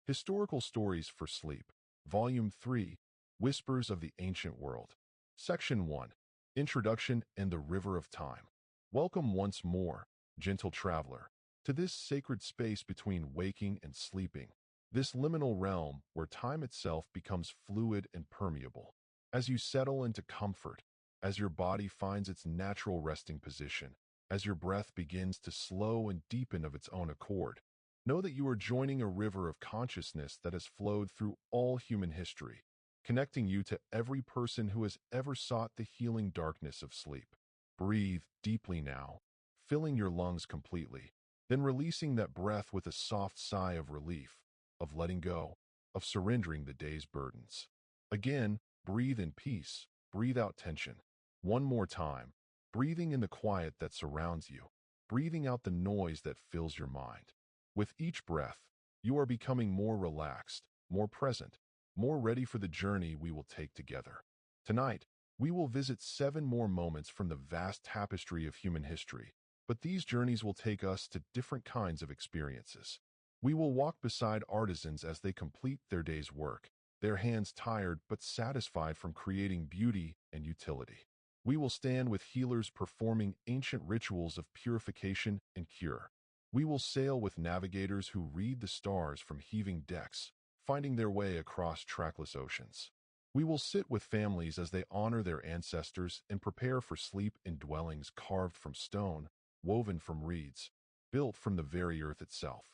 Historical Stories for Sleep, Volume 3, Whispers of the Ancient World. Section 1, Introduction and the River of Time. Welcome once more, gentle traveler, to this sacred space between waking and sleeping, this liminal realm where time itself becomes fluid and permeable. As you settle into comfort, as your body finds its natural resting position, as your breath begins to slow and deepen of its own accord, know that you are joining a river of consciousness that has flowed through all human history, connecting you to every person who has ever sought the healing darkness of sleep. Breathe deeply now, filling your lungs completely, then releasing that breath with a soft sigh of relief, of letting go, of surrendering the day's burdens. Again, breathe in peace, breathe out tension. One more time, breathing in the quiet that surrounds you, breathing out the noise that fills your mind. With each breath, you are becoming more relaxed, more present, more ready for the journey we will take together. Tonight, we will visit 7 more moments from the vast tapestry of human history, but these journeys will take us to different kinds of experiences. We will walk beside artisans as they complete their day's work, their hands tired but satisfied from creating beauty and utility. We will stand with healers performing ancient rituals of purification and cure. We will sail with navigators who read the stars from heaving decks, finding their way across trackless oceans. We will sit with families as they honor their ancestors and prepare for sleep in dwellings carved from stone, woven from reeds, built from the very earth itself.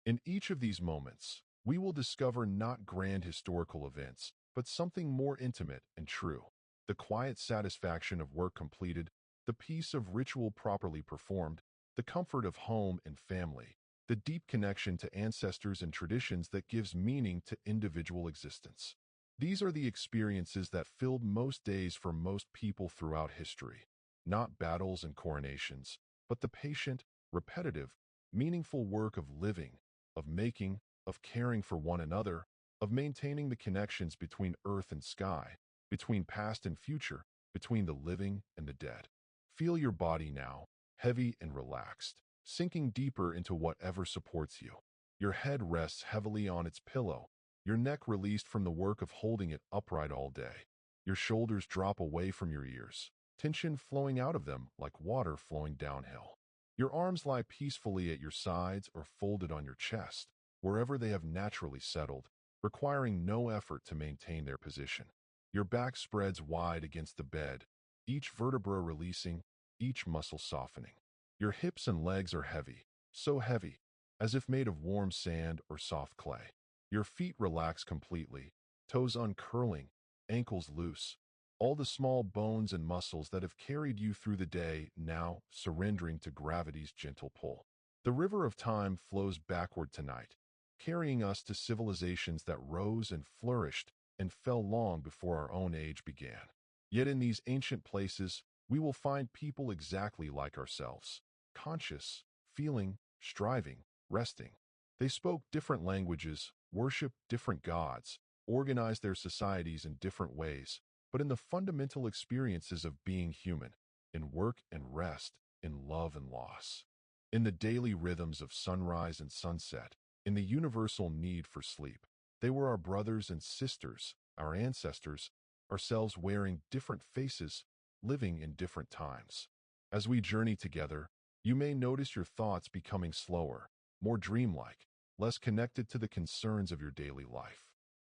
In each of these moments, we will discover not grand historical events, but something more intimate and true. The quiet satisfaction of work completed, the peace of ritual properly performed, the comfort of home and family, the deep connection to ancestors and traditions that gives meaning to individual existence. These are the experiences that filled most days for most people throughout history. Not battles and coronations, but the patient, repetitive, meaningful work of living, of making, of caring for one another, of maintaining the connections between earth and sky, between past and future, between the living and the dead. Feel your body now, heavy and relaxed, sinking deeper into whatever supports you. Your head rests heavily on its pillow, your neck released from the work of holding it upright all day. Your shoulders drop away from your ears, tension flowing out of them like water flowing downhill. Your arms lie peacefully at your sides or folded on your chest, wherever they have naturally settled, requiring no effort to maintain their position. Your back spreads wide against the bed, each vertebra releasing, each muscle softening. Your hips and legs are heavy, so heavy, as if made of warm sand or soft clay. Your feet relax completely, toes uncurling, ankles loose, all the small bones and muscles that have carried you through the day now surrendering to gravity's gentle pull. The river of time flows backward tonight, carrying us to civilizations that rose and flourished and fell long before our own age began. Yet in these ancient places, we will find people exactly like ourselves, conscious, feeling, striving, resting. They spoke different languages, worshiped different gods, organized their societies in different ways, but in the fundamental experiences of being human, in work and rest, in love and loss, in the daily rhythms of sunrise and sunset, in the universal need for sleep. They were our brothers and sisters, our ancestors, ourselves wearing different faces, living in different times. As we journey together, you may notice your thoughts becoming slower, more dreamlike, less connected to the concerns of your daily life.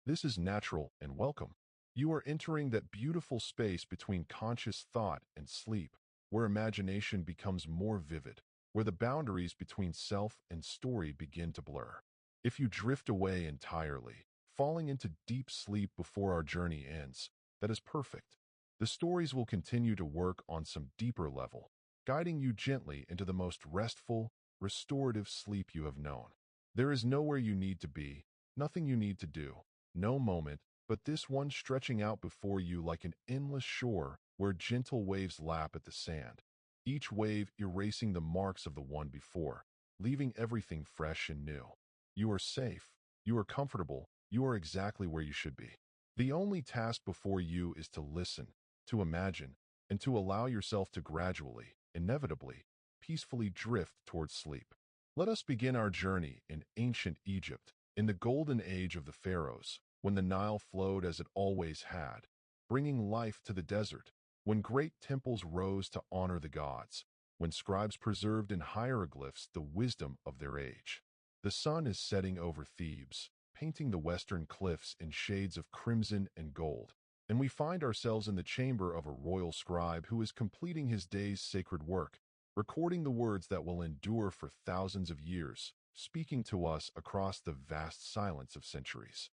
This is natural and welcome. You are entering that beautiful space between conscious thought and sleep, where imagination becomes more vivid, where the boundaries between self and story begin to blur. If you drift away entirely, falling into deep sleep before our journey ends, that is perfect. The stories will continue to work on some deeper level, guiding you gently into the most restful, restorative sleep you have known. There is nowhere you need to be, nothing you need to do, no moment, but this one stretching out before you like an endless shore where gentle waves lap at the sand, each wave erasing the marks of the one before, leaving everything fresh and new. You are safe, you are comfortable, you are exactly where you should be. The only task before you is to listen, to imagine, and to allow yourself to gradually, inevitably, peacefully drift towards sleep. Let us begin our journey in ancient Egypt, In the golden age of the pharaohs, when the Nile flowed as it always had, bringing life to the desert, when great temples rose to honor the gods, when scribes preserved in hieroglyphs the wisdom of their age. The sun is setting over Thebes, painting the western cliffs in shades of crimson and gold, and we find ourselves in the chamber of a royal scribe who is completing his day's sacred work, recording the words that will endure for thousands of years, speaking to us across the vast silence of centuries.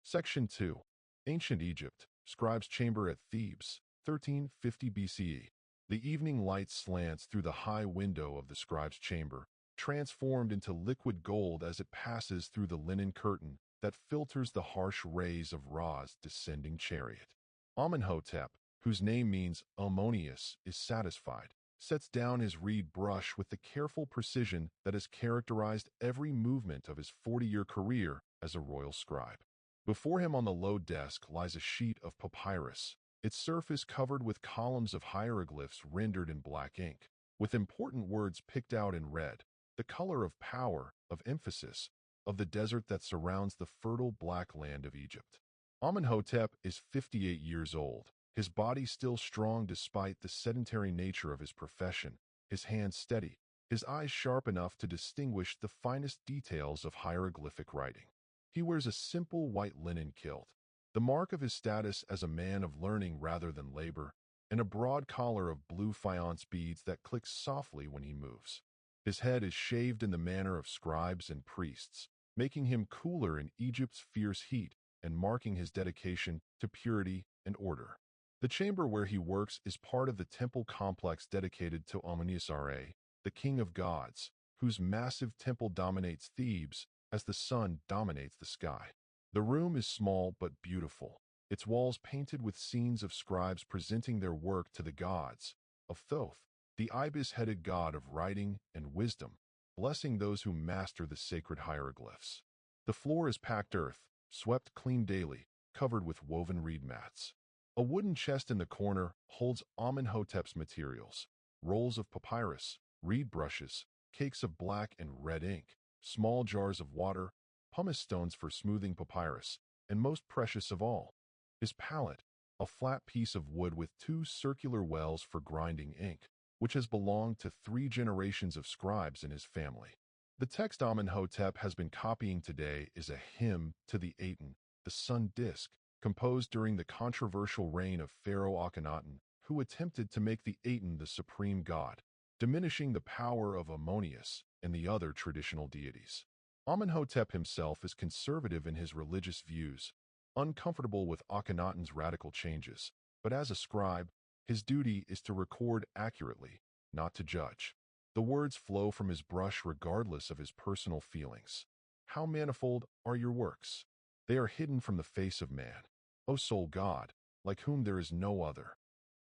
Section 2. Ancient Egypt, Scribe's Chamber at Thebes, 1350 BCE. The evening light slants through the high window of the scribe's chamber, transformed into liquid gold as it passes through the linen curtain that filters the harsh rays of Ra's descending chariot. Amenhotep, whose name means harmonious, is satisfied, sets down his reed brush with the careful precision that has characterized every movement of his 40-year career as a royal scribe. Before him on the low desk lies a sheet of papyrus, its surface covered with columns of hieroglyphs rendered in black ink, with important words picked out in red, the color of power, of emphasis, of the desert that surrounds the fertile black land of Egypt. Amenhotep is 58 years old, his body still strong despite the sedentary nature of his profession, his hands steady, his eyes sharp enough to distinguish the finest details of hieroglyphic writing. He wears a simple white linen kilt, the mark of his status as a man of learning rather than labor, and a broad collar of blue faience beads that clicks softly when he moves. His head is shaved in the manner of scribes and priests, making him cooler in Egypt's fierce heat and marking his dedication to purity and order. The chamber where he works is part of the temple complex dedicated to Amun-Ra, the king of gods, whose massive temple dominates Thebes as the sun dominates the sky. The room is small but beautiful, its walls painted with scenes of scribes presenting their work to the gods, of Thoth, the ibis-headed god of writing and wisdom, blessing those who master the sacred hieroglyphs. The floor is packed earth, swept clean daily, covered with woven reed mats. A wooden chest in the corner holds Amenhotep's materials, rolls of papyrus, reed brushes, cakes of black and red ink, small jars of water, pumice stones for smoothing papyrus, and most precious of all, his palette, a flat piece of wood with two circular wells for grinding ink, which has belonged to 3 generations of scribes in his family. The text Amenhotep has been copying today is a hymn to the Aten, the sun disk, composed during the controversial reign of Pharaoh Akhenaten, who attempted to make the Aten the supreme god, diminishing the power of Ammonius and the other traditional deities. Amenhotep himself is conservative in his religious views, uncomfortable with Akhenaten's radical changes, but as a scribe, his duty is to record accurately, not to judge. The words flow from his brush regardless of his personal feelings. How manifold are your works? They are hidden from the face of man, O sole God, like whom there is no other.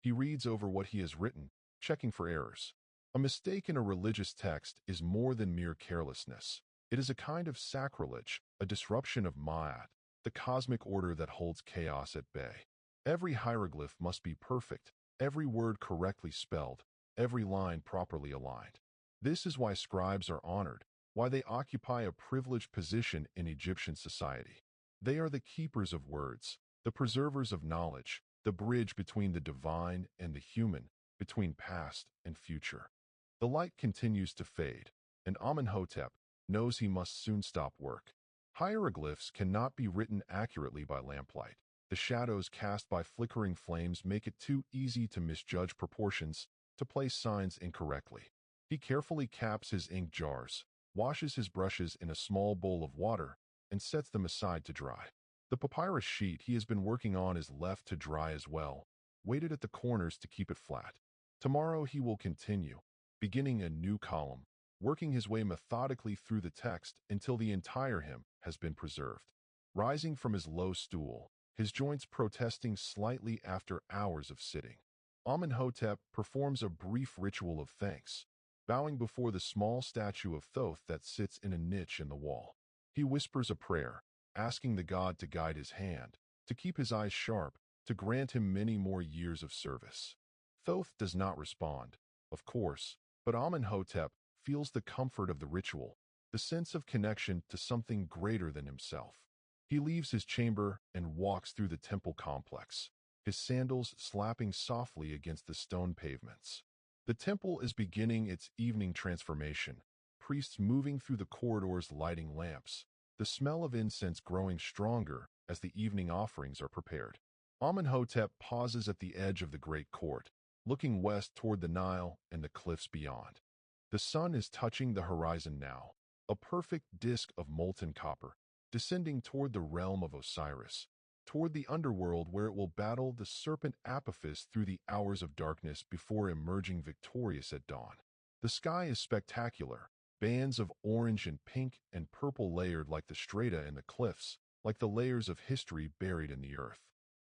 He reads over what he has written, checking for errors. A mistake in a religious text is more than mere carelessness. It is a kind of sacrilege, a disruption of Ma'at, the cosmic order that holds chaos at bay. Every hieroglyph must be perfect, every word correctly spelled, every line properly aligned. This is why scribes are honored, why they occupy a privileged position in Egyptian society. They are the keepers of words, the preservers of knowledge, the bridge between the divine and the human, between past and future. The light continues to fade, and Amenhotep knows he must soon stop work. Hieroglyphs cannot be written accurately by lamplight. The shadows cast by flickering flames make it too easy to misjudge proportions, to place signs incorrectly. He carefully caps his ink jars, washes his brushes in a small bowl of water, and sets them aside to dry. The papyrus sheet he has been working on is left to dry as well, weighted at the corners to keep it flat. Tomorrow he will continue, beginning a new column, working his way methodically through the text until the entire hymn has been preserved. Rising from his low stool, his joints protesting slightly after hours of sitting, Amenhotep performs a brief ritual of thanks, bowing before the small statue of Thoth that sits in a niche in the wall. He whispers a prayer, asking the god to guide his hand, to keep his eyes sharp, to grant him many more years of service. Thoth does not respond, of course, but Amenhotep feels the comfort of the ritual, the sense of connection to something greater than himself. He leaves his chamber and walks through the temple complex, his sandals slapping softly against the stone pavements. The temple is beginning its evening transformation, priests moving through the corridors lighting lamps, the smell of incense growing stronger as the evening offerings are prepared. Amenhotep pauses at the edge of the great court, looking west toward the Nile and the cliffs beyond. The sun is touching the horizon now, a perfect disk of molten copper, descending toward the realm of Osiris, toward the underworld where it will battle the serpent Apophis through the hours of darkness before emerging victorious at dawn. The sky is spectacular, bands of orange and pink and purple layered like the strata in the cliffs, like the layers of history buried in the earth.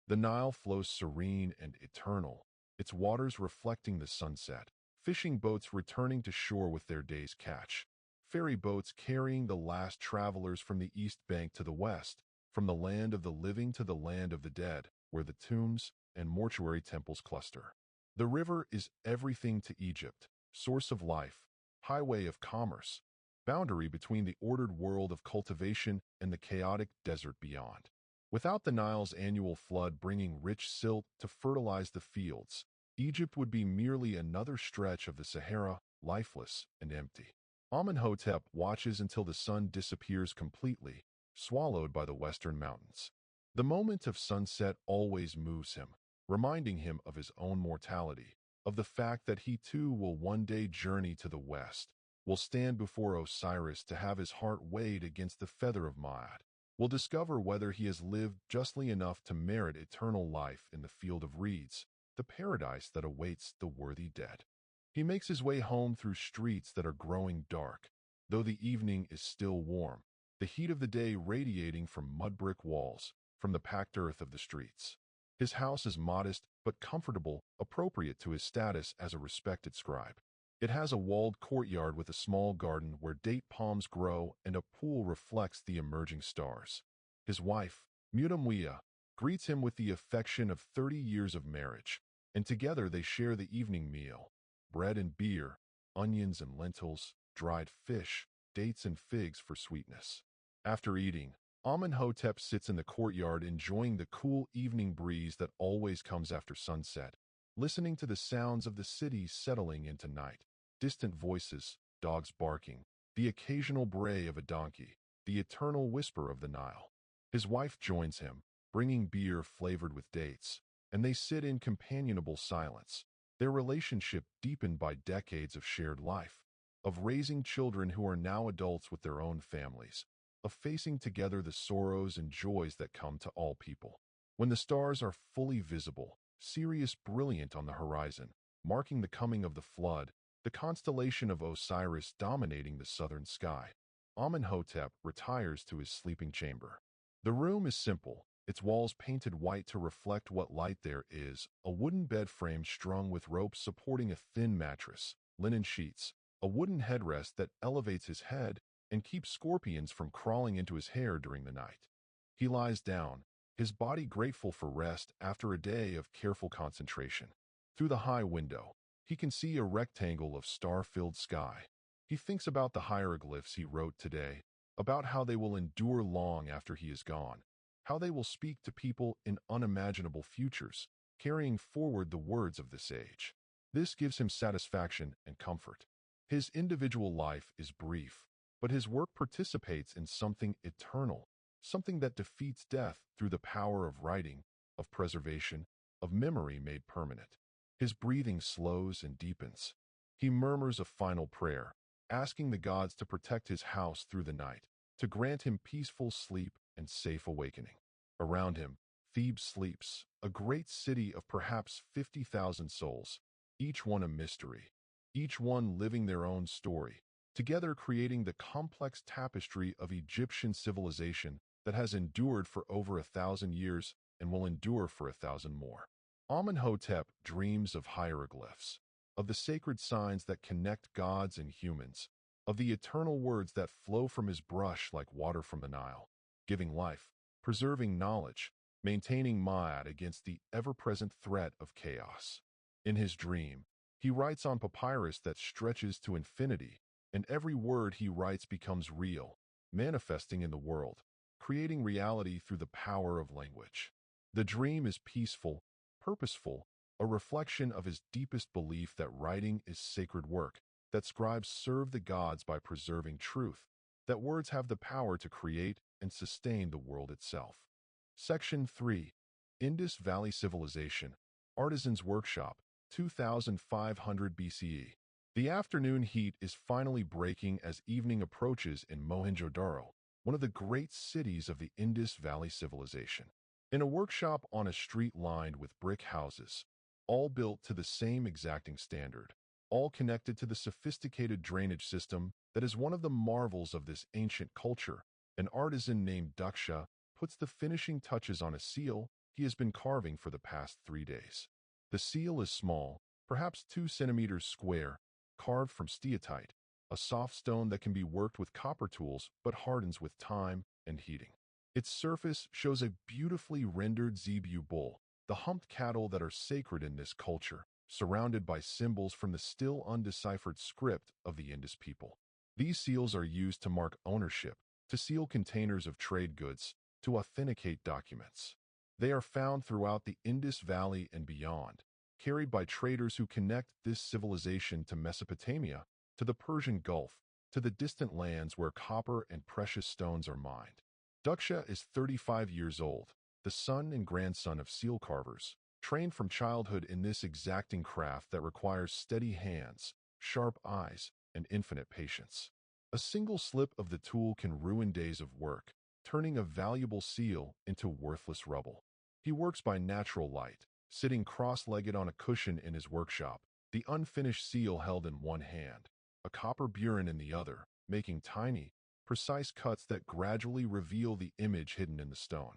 The Nile flows serene and eternal, its waters reflecting the sunset, fishing boats returning to shore with their day's catch, ferry boats carrying the last travelers from the east bank to the west, from the land of the living to the land of the dead, where the tombs and mortuary temples cluster. The river is everything to Egypt, source of life, highway of commerce, boundary between the ordered world of cultivation and the chaotic desert beyond. Without the Nile's annual flood bringing rich silt to fertilize the fields, Egypt would be merely another stretch of the Sahara, lifeless and empty. Amenhotep watches until the sun disappears completely, swallowed by the western mountains. The moment of sunset always moves him, reminding him of his own mortality, of the fact that he too will one day journey to the west, will stand before Osiris to have his heart weighed against the feather of Ma'at, will discover whether he has lived justly enough to merit eternal life in the field of reeds, the paradise that awaits the worthy dead. He makes his way home through streets that are growing dark, though the evening is still warm, the heat of the day radiating from mud brick walls, from the packed earth of the streets. His house is modest but comfortable, appropriate to his status as a respected scribe. It has a walled courtyard with a small garden where date palms grow and a pool reflects the emerging stars. His wife, Mutamwia, greets him with the affection of 30 years of marriage, and together they share the evening meal: bread and beer, onions and lentils, dried fish, dates and figs for sweetness. After eating, Amenhotep sits in the courtyard enjoying the cool evening breeze that always comes after sunset, listening to the sounds of the city settling into night. Distant voices, dogs barking, the occasional bray of a donkey, the eternal whisper of the Nile. His wife joins him, bringing beer flavored with dates, and they sit in companionable silence, their relationship deepened by decades of shared life, of raising children who are now adults with their own families, of facing together the sorrows and joys that come to all people. When the stars are fully visible, Sirius brilliant on the horizon, marking the coming of the flood, the constellation of Osiris dominating the southern sky, Amenhotep retires to his sleeping chamber. The room is simple, its walls painted white to reflect what light there is, a wooden bed frame strung with ropes supporting a thin mattress, linen sheets, a wooden headrest that elevates his head and keeps scorpions from crawling into his hair during the night. He lies down, his body grateful for rest after a day of careful concentration. Through the high window, he can see a rectangle of star-filled sky. He thinks about the hieroglyphs he wrote today, about how they will endure long after he is gone, how they will speak to people in unimaginable futures, carrying forward the words of this age. This gives him satisfaction and comfort. His individual life is brief, but his work participates in something eternal, something that defeats death through the power of writing, of preservation, of memory made permanent. His breathing slows and deepens. He murmurs a final prayer, asking the gods to protect his house through the night, to grant him peaceful sleep and safe awakening. Around him, Thebes sleeps, a great city of perhaps 50,000 souls, each one a mystery, each one living their own story, together creating the complex tapestry of Egyptian civilization that has endured for over 1,000 years and will endure for 1,000 more. Amenhotep dreams of hieroglyphs, of the sacred signs that connect gods and humans, of the eternal words that flow from his brush like water from the Nile, giving life, preserving knowledge, maintaining Ma'at against the ever-present threat of chaos. In his dream, he writes on papyrus that stretches to infinity, and every word he writes becomes real, manifesting in the world, creating reality through the power of language. The dream is peaceful, purposeful, a reflection of his deepest belief that writing is sacred work, that scribes serve the gods by preserving truth, that words have the power to create and sustain the world itself. Section 3. Indus Valley Civilization, Artisans Workshop, 2500 BCE. The afternoon heat is finally breaking as evening approaches in Mohenjo-daro, one of the great cities of the Indus Valley Civilization. In a workshop on a street lined with brick houses, all built to the same exacting standard, all connected to the sophisticated drainage system that is one of the marvels of this ancient culture, an artisan named Daksha puts the finishing touches on a seal he has been carving for the past 3 days. The seal is small, perhaps 2 centimeters square, carved from steatite, a soft stone that can be worked with copper tools but hardens with time and heating. Its surface shows a beautifully rendered zebu bull, the humped cattle that are sacred in this culture, surrounded by symbols from the still undeciphered script of the Indus people. These seals are used to mark ownership, to seal containers of trade goods, to authenticate documents. They are found throughout the Indus Valley and beyond, carried by traders who connect this civilization to Mesopotamia, to the Persian Gulf, to the distant lands where copper and precious stones are mined. Daksha is 35 years old, the son and grandson of seal carvers, trained from childhood in this exacting craft that requires steady hands, sharp eyes, and infinite patience. A single slip of the tool can ruin days of work, turning a valuable seal into worthless rubble. He works by natural light, sitting cross-legged on a cushion in his workshop, the unfinished seal held in one hand, a copper burin in the other, making tiny, precise cuts that gradually reveal the image hidden in the stone.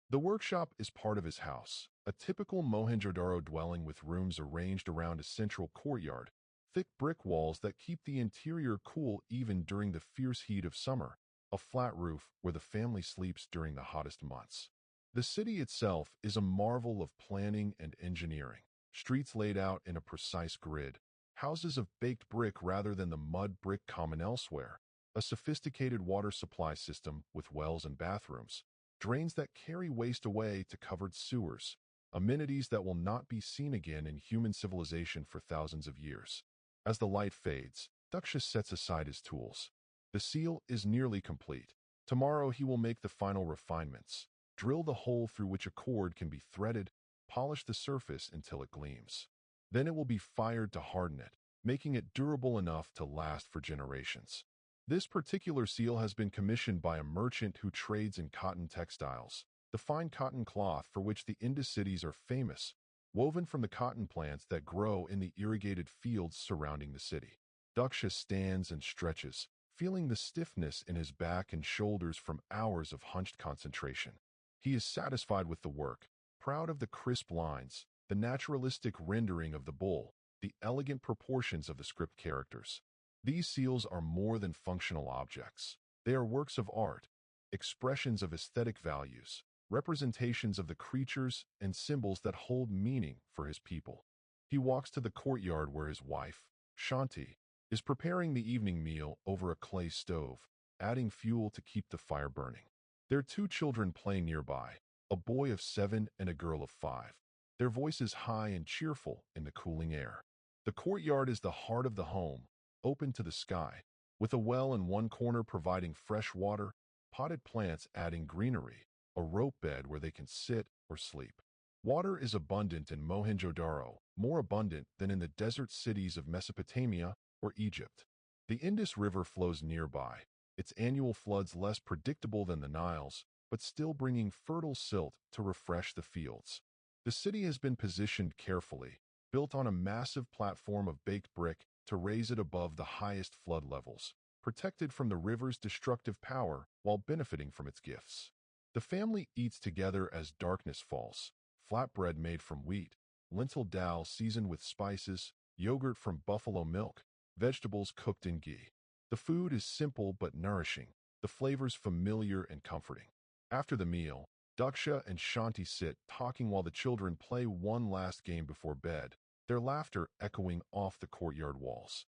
The workshop is part of his house, a typical Mohenjo-daro dwelling with rooms arranged around a central courtyard, thick brick walls that keep the interior cool even during the fierce heat of summer, a flat roof where the family sleeps during the hottest months. The city itself is a marvel of planning and engineering, streets laid out in a precise grid, houses of baked brick rather than the mud brick common elsewhere, a sophisticated water supply system with wells and bathrooms, drains that carry waste away to covered sewers, amenities that will not be seen again in human civilization for thousands of years. As the light fades, Daksha sets aside his tools. The seal is nearly complete. Tomorrow he will make the final refinements, drill the hole through which a cord can be threaded, polish the surface until it gleams. Then it will be fired to harden it, making it durable enough to last for generations. This particular seal has been commissioned by a merchant who trades in cotton textiles, the fine cotton cloth for which the Indus cities are famous, woven from the cotton plants that grow in the irrigated fields surrounding the city. Daksha stands and stretches, feeling the stiffness in his back and shoulders from hours of hunched concentration. He is satisfied with the work, proud of the crisp lines, the naturalistic rendering of the bull, the elegant proportions of the script characters. These seals are more than functional objects. They are works of art, expressions of aesthetic values, representations of the creatures and symbols that hold meaning for his people. He walks to the courtyard where his wife, Shanti, is preparing the evening meal over a clay stove, adding fuel to keep the fire burning. Their 2 children play nearby, a boy of 7 and a girl of 5. Their voices high and cheerful in the cooling air. The courtyard is the heart of the home, open to the sky, with a well in one corner providing fresh water, potted plants adding greenery, a rope bed where they can sit or sleep. Water is abundant in Mohenjo-daro, more abundant than in the desert cities of Mesopotamia or Egypt. The Indus River flows nearby, its annual floods less predictable than the Nile's, but still bringing fertile silt to refresh the fields. The city has been positioned carefully, built on a massive platform of baked brick to raise it above the highest flood levels, protected from the river's destructive power while benefiting from its gifts. The family eats together as darkness falls, flatbread made from wheat, lentil dal seasoned with spices, yogurt from buffalo milk, vegetables cooked in ghee. The food is simple but nourishing, the flavors familiar and comforting. After the meal, Daksha and Shanti sit talking while the children play one last game before bed, their laughter echoing off the courtyard walls.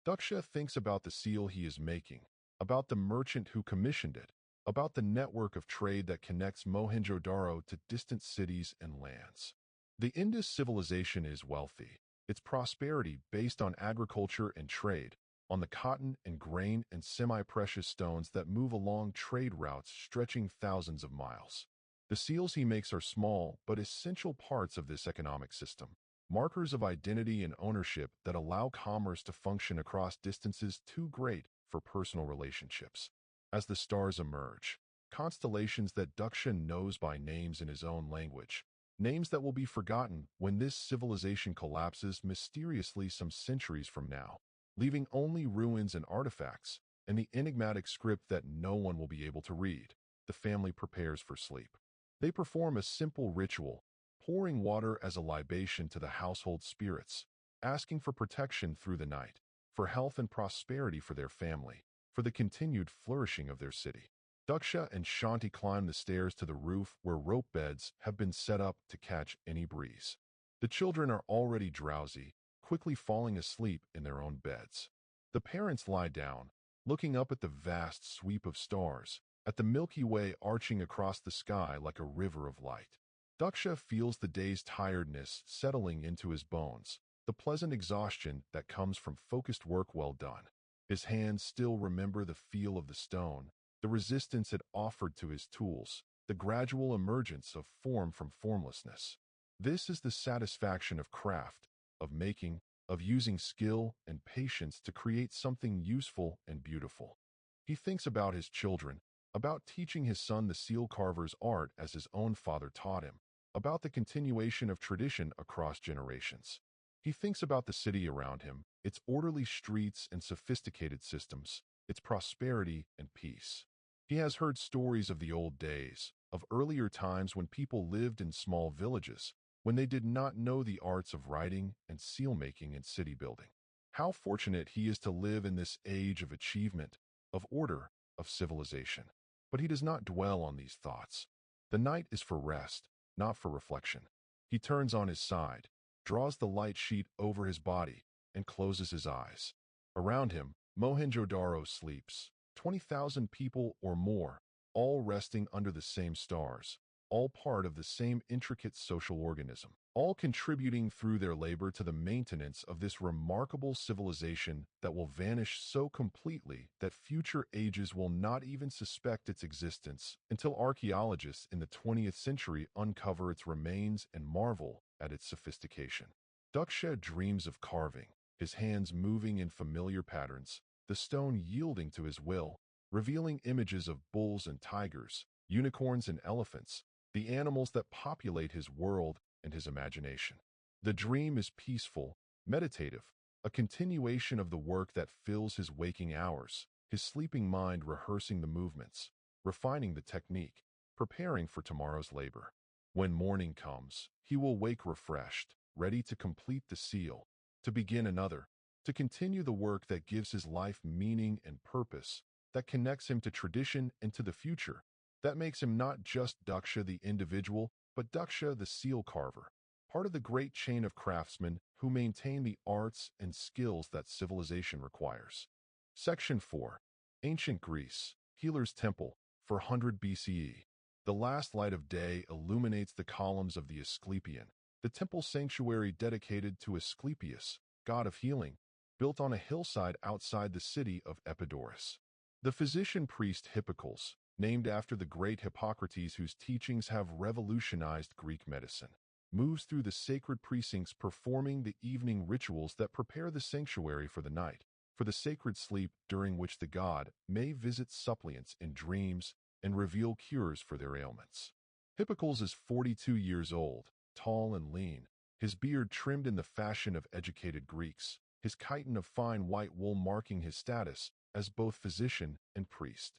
Daksha thinks about the seal he is making, about the merchant who commissioned it, about the network of trade that connects Mohenjo-daro to distant cities and lands. The Indus civilization is wealthy, its prosperity based on agriculture and trade, on the cotton and grain and semi-precious stones that move along trade routes stretching thousands of miles. The seals he makes are small but essential parts of this economic system, markers of identity and ownership that allow commerce to function across distances too great for personal relationships. As the stars emerge, constellations that Daksha knows by names in his own language, names that will be forgotten when this civilization collapses mysteriously some centuries from now, leaving only ruins and artifacts, and the enigmatic script that no one will be able to read. The family prepares for sleep. They perform a simple ritual, pouring water as a libation to the household spirits, asking for protection through the night, for health and prosperity for their family, for the continued flourishing of their city. Daksha and Shanti climb the stairs to the roof where rope beds have been set up to catch any breeze. The children are already drowsy, quickly falling asleep in their own beds. The parents lie down, looking up at the vast sweep of stars, at the Milky Way arching across the sky like a river of light. Daksha feels the day's tiredness settling into his bones, the pleasant exhaustion that comes from focused work well done. His hands still remember the feel of the stone, the resistance it offered to his tools, the gradual emergence of form from formlessness. This is the satisfaction of craft, of making, of using skill and patience to create something useful and beautiful. He thinks about his children, about teaching his son the seal carver's art as his own father taught him, about the continuation of tradition across generations. He thinks about the city around him, its orderly streets and sophisticated systems, its prosperity and peace. He has heard stories of the old days, of earlier times when people lived in small villages, when they did not know the arts of writing and seal-making and city-building. How fortunate he is to live in this age of achievement, of order, of civilization. But he does not dwell on these thoughts. The night is for rest, not for reflection. He turns on his side, draws the light sheet over his body, and closes his eyes. Around him, Mohenjo-daro sleeps, 20,000 people or more, all resting under the same stars, all part of the same intricate social organism, all contributing through their labor to the maintenance of this remarkable civilization that will vanish so completely that future ages will not even suspect its existence until archaeologists in the 20th century uncover its remains and marvel at its sophistication. Daksha dreams of carving, his hands moving in familiar patterns, the stone yielding to his will, revealing images of bulls and tigers, unicorns and elephants, the animals that populate his world and his imagination. The dream is peaceful, meditative, a continuation of the work that fills his waking hours, his sleeping mind rehearsing the movements, refining the technique, preparing for tomorrow's labor. When morning comes, he will wake refreshed, ready to complete the seal, to begin another, to continue the work that gives his life meaning and purpose, that connects him to tradition and to the future, that makes him not just Daksha the individual, but Daksha the seal carver, part of the great chain of craftsmen who maintain the arts and skills that civilization requires. Section 4. Ancient Greece, Healer's Temple, 400 BCE. The last light of day illuminates the columns of the Asclepion, the temple sanctuary dedicated to Asclepius, god of healing, built on a hillside outside the city of Epidaurus. The physician-priest Hippocles, named after the great Hippocrates whose teachings have revolutionized Greek medicine, moves through the sacred precincts performing the evening rituals that prepare the sanctuary for the night, for the sacred sleep during which the god may visit suppliants in dreams and reveal cures for their ailments. Hippocles is 42 years old, tall and lean, his beard trimmed in the fashion of educated Greeks, his chiton of fine white wool marking his status as both physician and priest.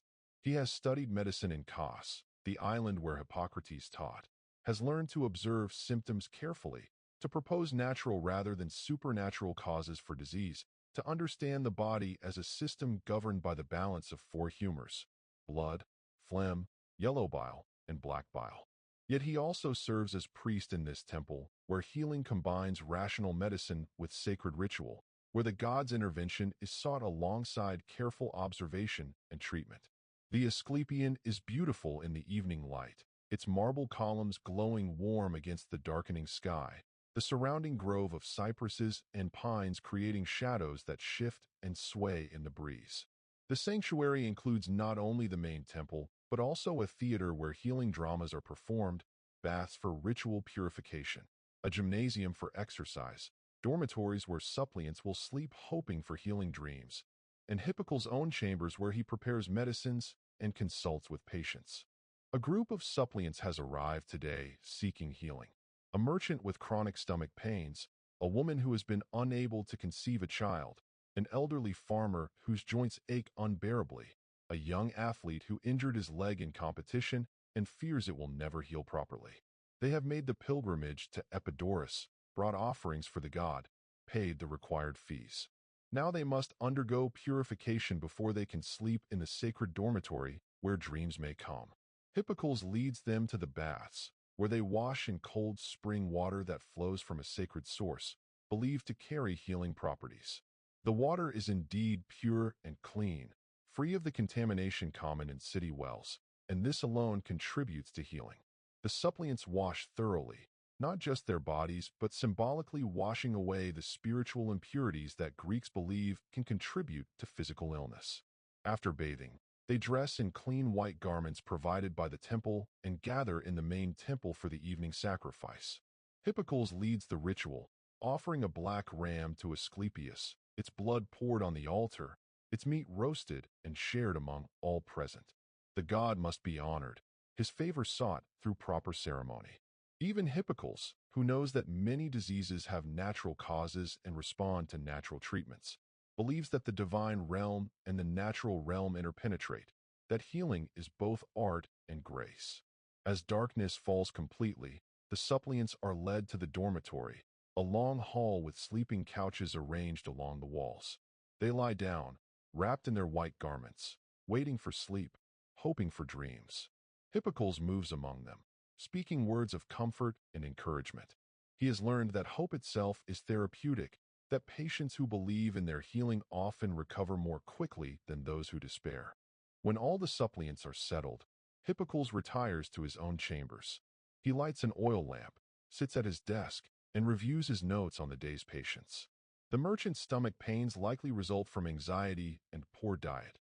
He has studied medicine in Kos, the island where Hippocrates taught, has learned to observe symptoms carefully, to propose natural rather than supernatural causes for disease, to understand the body as a system governed by the balance of four humors: blood, phlegm, yellow bile, and black bile. Yet he also serves as priest in this temple, where healing combines rational medicine with sacred ritual, where the god's intervention is sought alongside careful observation and treatment. The Asclepian is beautiful in the evening light, its marble columns glowing warm against the darkening sky, the surrounding grove of cypresses and pines creating shadows that shift and sway in the breeze. The sanctuary includes not only the main temple, but also a theater where healing dramas are performed, baths for ritual purification, a gymnasium for exercise, dormitories where suppliants will sleep hoping for healing dreams, and Hippocles' own chambers where he prepares medicines and consults with patients. A group of suppliants has arrived today seeking healing. A merchant with chronic stomach pains, a woman who has been unable to conceive a child, an elderly farmer whose joints ache unbearably, a young athlete who injured his leg in competition and fears it will never heal properly. They have made the pilgrimage to Epidaurus, brought offerings for the god, paid the required fees. Now they must undergo purification before they can sleep in the sacred dormitory where dreams may come. Hippocles leads them to the baths, where they wash in cold spring water that flows from a sacred source, believed to carry healing properties. The water is indeed pure and clean, free of the contamination common in city wells, and this alone contributes to healing. The suppliants wash thoroughly, not just their bodies, but symbolically washing away the spiritual impurities that Greeks believe can contribute to physical illness. After bathing, they dress in clean white garments provided by the temple and gather in the main temple for the evening sacrifice. Hippocles leads the ritual, offering a black ram to Asclepius, its blood poured on the altar, its meat roasted and shared among all present. The god must be honored, his favor sought through proper ceremony. Even Hippocles, who knows that many diseases have natural causes and respond to natural treatments, believes that the divine realm and the natural realm interpenetrate, that healing is both art and grace. As darkness falls completely, the suppliants are led to the dormitory, a long hall with sleeping couches arranged along the walls. They lie down, wrapped in their white garments, waiting for sleep, hoping for dreams. Hippocles moves among them, speaking words of comfort and encouragement. He has learned that hope itself is therapeutic, that patients who believe in their healing often recover more quickly than those who despair. When all the suppliants are settled, Hippocles retires to his own chambers. He lights an oil lamp, sits at his desk, and reviews his notes on the day's patients. The merchant's stomach pains likely result from anxiety and poor diet.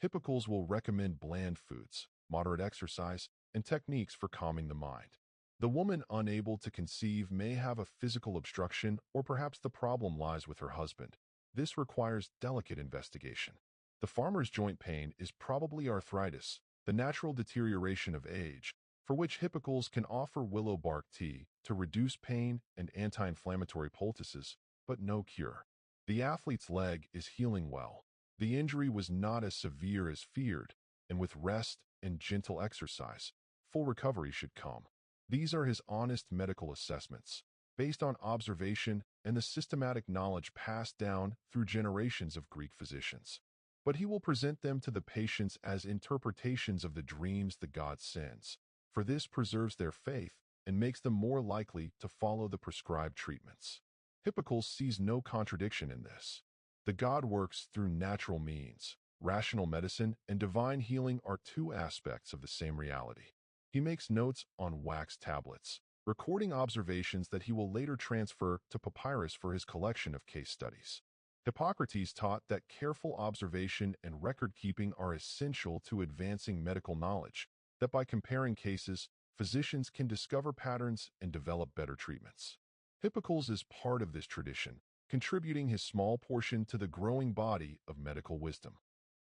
Hippocles will recommend bland foods, moderate exercise, and techniques for calming the mind. The woman unable to conceive may have a physical obstruction, or perhaps the problem lies with her husband. This requires delicate investigation. The farmer's joint pain is probably arthritis, the natural deterioration of age, for which Hippocles can offer willow bark tea to reduce pain and anti-inflammatory poultices, but no cure. The athlete's leg is healing well. The injury was not as severe as feared, and with rest and gentle exercise, full recovery should come. These are his honest medical assessments, based on observation and the systematic knowledge passed down through generations of Greek physicians. But he will present them to the patients as interpretations of the dreams the god sends, for this preserves their faith and makes them more likely to follow the prescribed treatments. Hippocles sees no contradiction in this. The god works through natural means. Rational medicine and divine healing are two aspects of the same reality. He makes notes on wax tablets, recording observations that he will later transfer to papyrus for his collection of case studies. Hippocrates taught that careful observation and record-keeping are essential to advancing medical knowledge, that by comparing cases, physicians can discover patterns and develop better treatments. Hippocles is part of this tradition, contributing his small portion to the growing body of medical wisdom.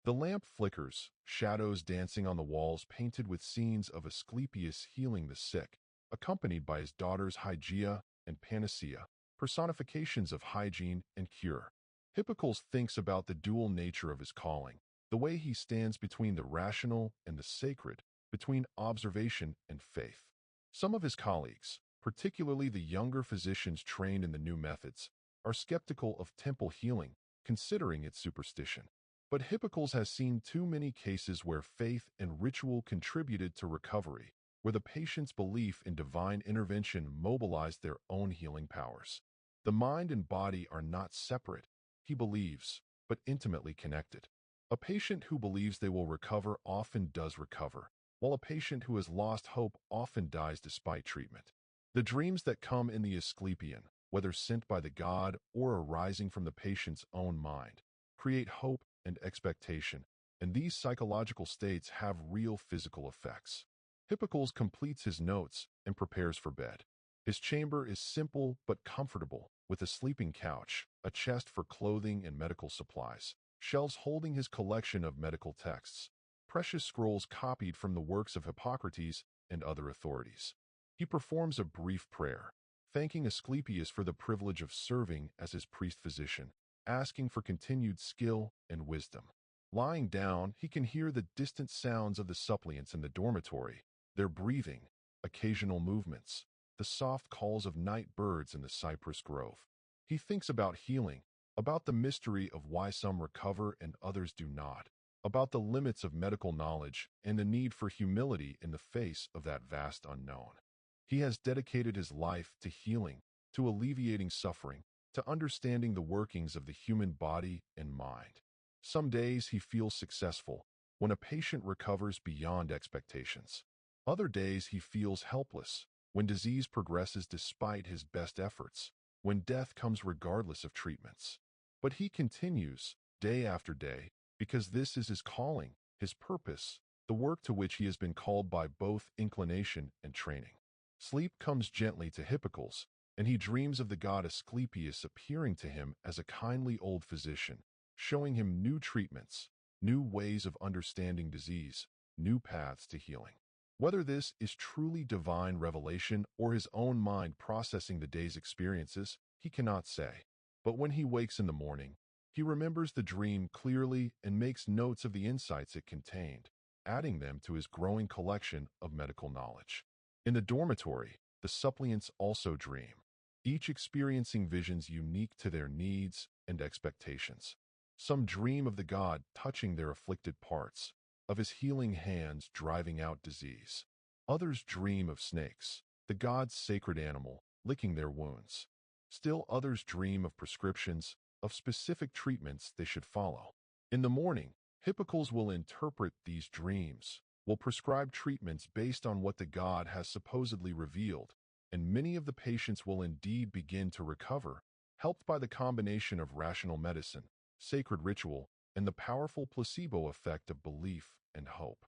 The lamp flickers, shadows dancing on the walls painted with scenes of Asclepius healing the sick, accompanied by his daughters Hygeia and Panacea, personifications of hygiene and cure. Hippocles thinks about the dual nature of his calling, the way he stands between the rational and the sacred, between observation and faith. Some of his colleagues, particularly the younger physicians trained in the new methods, are skeptical of temple healing, considering its superstition. But Hippocles has seen too many cases where faith and ritual contributed to recovery, where the patient's belief in divine intervention mobilized their own healing powers. The mind and body are not separate. he believes, but intimately connected. A patient who believes they will recover often does recover, while a patient who has lost hope often dies despite treatment. The dreams that come in the Asclepian, whether sent by the god or arising from the patient's own mind, create hope and expectation, and these psychological states have real physical effects. Hippocles completes his notes and prepares for bed. His chamber is simple but comfortable, with a sleeping couch, a chest for clothing and medical supplies, shelves holding his collection of medical texts, precious scrolls copied from the works of Hippocrates and other authorities. He performs a brief prayer, thanking Asclepius for the privilege of serving as his priest-physician, asking for continued skill and wisdom. Lying down, he can hear the distant sounds of the suppliants in the dormitory, their breathing, occasional movements, the soft calls of night birds in the cypress grove. He thinks about healing, about the mystery of why some recover and others do not, about the limits of medical knowledge and the need for humility in the face of that vast unknown. He has dedicated his life to healing, to alleviating suffering, to understanding the workings of the human body and mind. Some days he feels successful, when a patient recovers beyond expectations. Other days he feels helpless, when disease progresses despite his best efforts, when death comes regardless of treatments. But he continues, day after day, because this is his calling, his purpose, the work to which he has been called by both inclination and training. Sleep comes gently to Hippocles, and he dreams of the god Asclepius appearing to him as a kindly old physician, showing him new treatments, new ways of understanding disease, new paths to healing. Whether this is truly divine revelation or his own mind processing the day's experiences, he cannot say. But when he wakes in the morning, he remembers the dream clearly and makes notes of the insights it contained, adding them to his growing collection of medical knowledge. In the dormitory, the suppliants also dream, each experiencing visions unique to their needs and expectations. Some dream of the god touching their afflicted parts, of his healing hands driving out disease. Others dream of snakes, the god's sacred animal, licking their wounds. Still others dream of prescriptions, of specific treatments they should follow. In the morning, Hippocles will interpret these dreams, will prescribe treatments based on what the god has supposedly revealed, and many of the patients will indeed begin to recover, helped by the combination of rational medicine, sacred ritual, and the powerful placebo effect of belief and hope.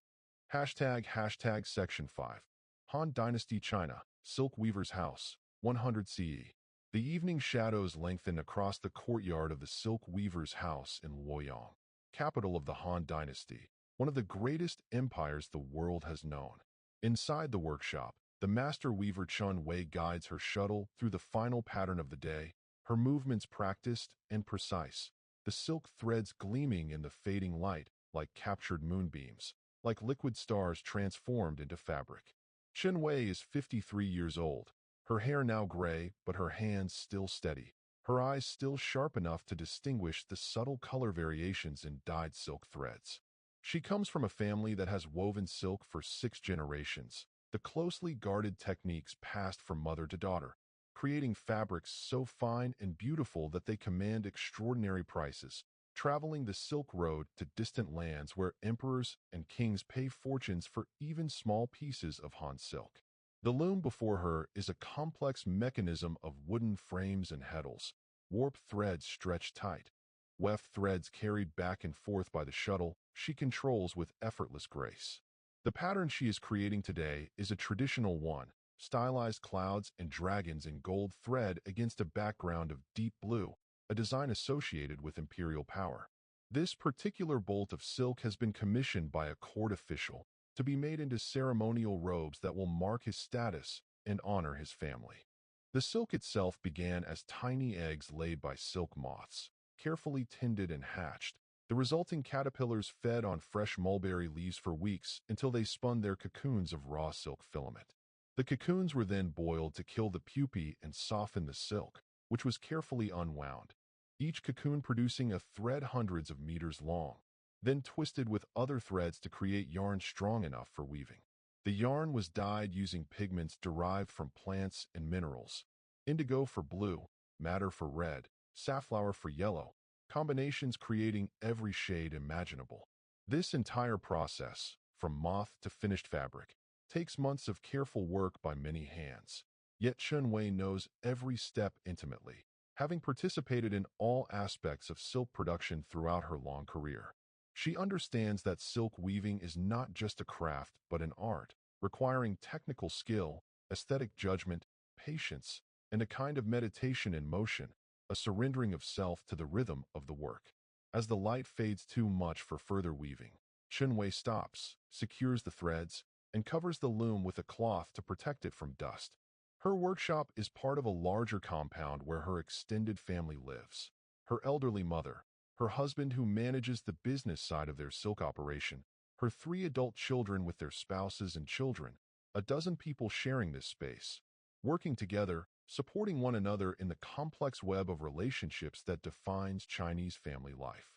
Hashtag Section 5. Han Dynasty China, Silk Weaver's House, 100 CE. The evening shadows lengthen across the courtyard of the Silk Weaver's House in Luoyang, capital of the Han Dynasty, one of the greatest empires the world has known. Inside the workshop, the master weaver Chun Wei guides her shuttle through the final pattern of the day, her movements practiced and precise, the silk threads gleaming in the fading light like captured moonbeams, like liquid stars transformed into fabric. Chen Wei is 53 years old, her hair now gray, but her hands still steady, her eyes still sharp enough to distinguish the subtle color variations in dyed silk threads. She comes from a family that has woven silk for 6 generations, the closely guarded techniques passed from mother to daughter, creating fabrics so fine and beautiful that they command extraordinary prices, traveling the Silk Road to distant lands where emperors and kings pay fortunes for even small pieces of Han silk. The loom before her is a complex mechanism of wooden frames and heddles, warp threads stretched tight, weft threads carried back and forth by the shuttle she controls with effortless grace. The pattern she is creating today is a traditional one, stylized clouds and dragons in gold thread against a background of deep blue, a design associated with imperial power. This particular bolt of silk has been commissioned by a court official to be made into ceremonial robes that will mark his status and honor his family. The silk itself began as tiny eggs laid by silk moths, carefully tended and hatched. The resulting caterpillars fed on fresh mulberry leaves for weeks until they spun their cocoons of raw silk filament. The cocoons were then boiled to kill the pupae and soften the silk, which was carefully unwound, each cocoon producing a thread hundreds of meters long, then twisted with other threads to create yarn strong enough for weaving. The yarn was dyed using pigments derived from plants and minerals, indigo for blue, madder for red, safflower for yellow, combinations creating every shade imaginable. This entire process, from moth to finished fabric, takes months of careful work by many hands. Yet Chun-Wei knows every step intimately, having participated in all aspects of silk production throughout her long career. She understands that silk weaving is not just a craft but an art, requiring technical skill, aesthetic judgment, patience, and a kind of meditation in motion, a surrendering of self to the rhythm of the work. As the light fades too much for further weaving, Chun-Wei stops, secures the threads, and covers the loom with a cloth to protect it from dust. Her workshop is part of a larger compound where her extended family lives. Her elderly mother, her husband who manages the business side of their silk operation, her 3 adult children with their spouses and children, a dozen people sharing this space, working together, supporting one another in the complex web of relationships that defines Chinese family life.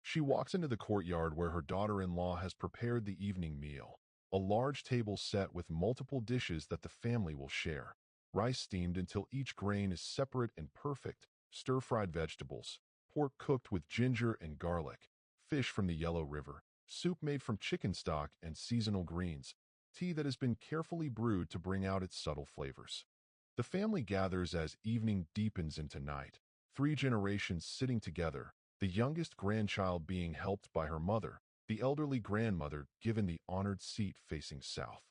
She walks into the courtyard where her daughter-in-law has prepared the evening meal, a large table set with multiple dishes that the family will share. Rice steamed until each grain is separate and perfect, stir-fried vegetables, pork cooked with ginger and garlic, fish from the Yellow River, soup made from chicken stock and seasonal greens, tea that has been carefully brewed to bring out its subtle flavors. The family gathers as evening deepens into night, 3 generations sitting together, the youngest grandchild being helped by her mother, the elderly grandmother given the honored seat facing south.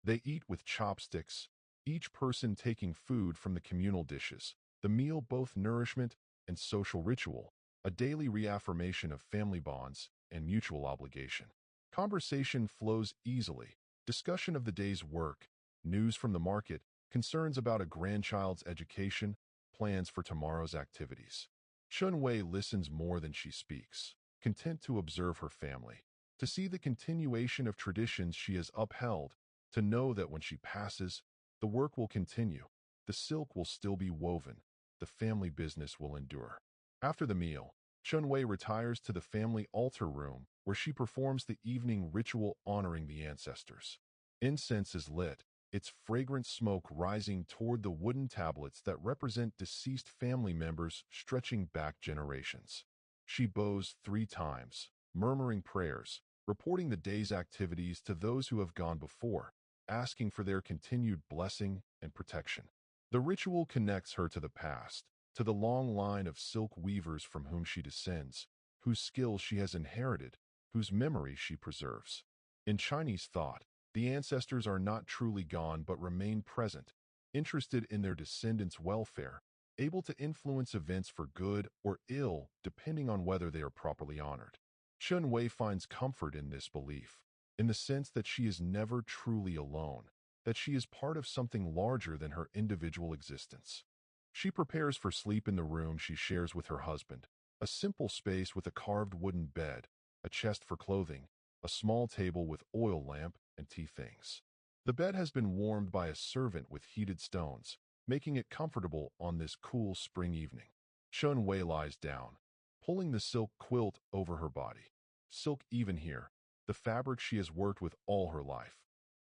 They eat with chopsticks, each person taking food from the communal dishes, the meal both nourishment and social ritual, a daily reaffirmation of family bonds and mutual obligation. Conversation flows easily, discussion of the day's work, news from the market, concerns about a grandchild's education, plans for tomorrow's activities. Chun-Wei listens more than she speaks, content to observe her family, to see the continuation of traditions she has upheld, to know that when she passes, the work will continue, the silk will still be woven, the family business will endure. After the meal, Chun-Wei retires to the family altar room where she performs the evening ritual honoring the ancestors. Incense is lit, its fragrant smoke rising toward the wooden tablets that represent deceased family members stretching back generations. She bows 3 times, murmuring prayers, reporting the day's activities to those who have gone before, asking for their continued blessing and protection. The ritual connects her to the past, to the long line of silk weavers from whom she descends, whose skills she has inherited, whose memory she preserves. In Chinese thought, the ancestors are not truly gone but remain present, interested in their descendants' welfare, able to influence events for good or ill depending on whether they are properly honored. Chun-Wei finds comfort in this belief, in the sense that she is never truly alone, that she is part of something larger than her individual existence. She prepares for sleep in the room she shares with her husband, a simple space with a carved wooden bed, a chest for clothing, a small table with oil lamp and tea things. The bed has been warmed by a servant with heated stones, making it comfortable on this cool spring evening. Chun-Wei lies down, pulling the silk quilt over her body. Silk even here, the fabric she has worked with all her life,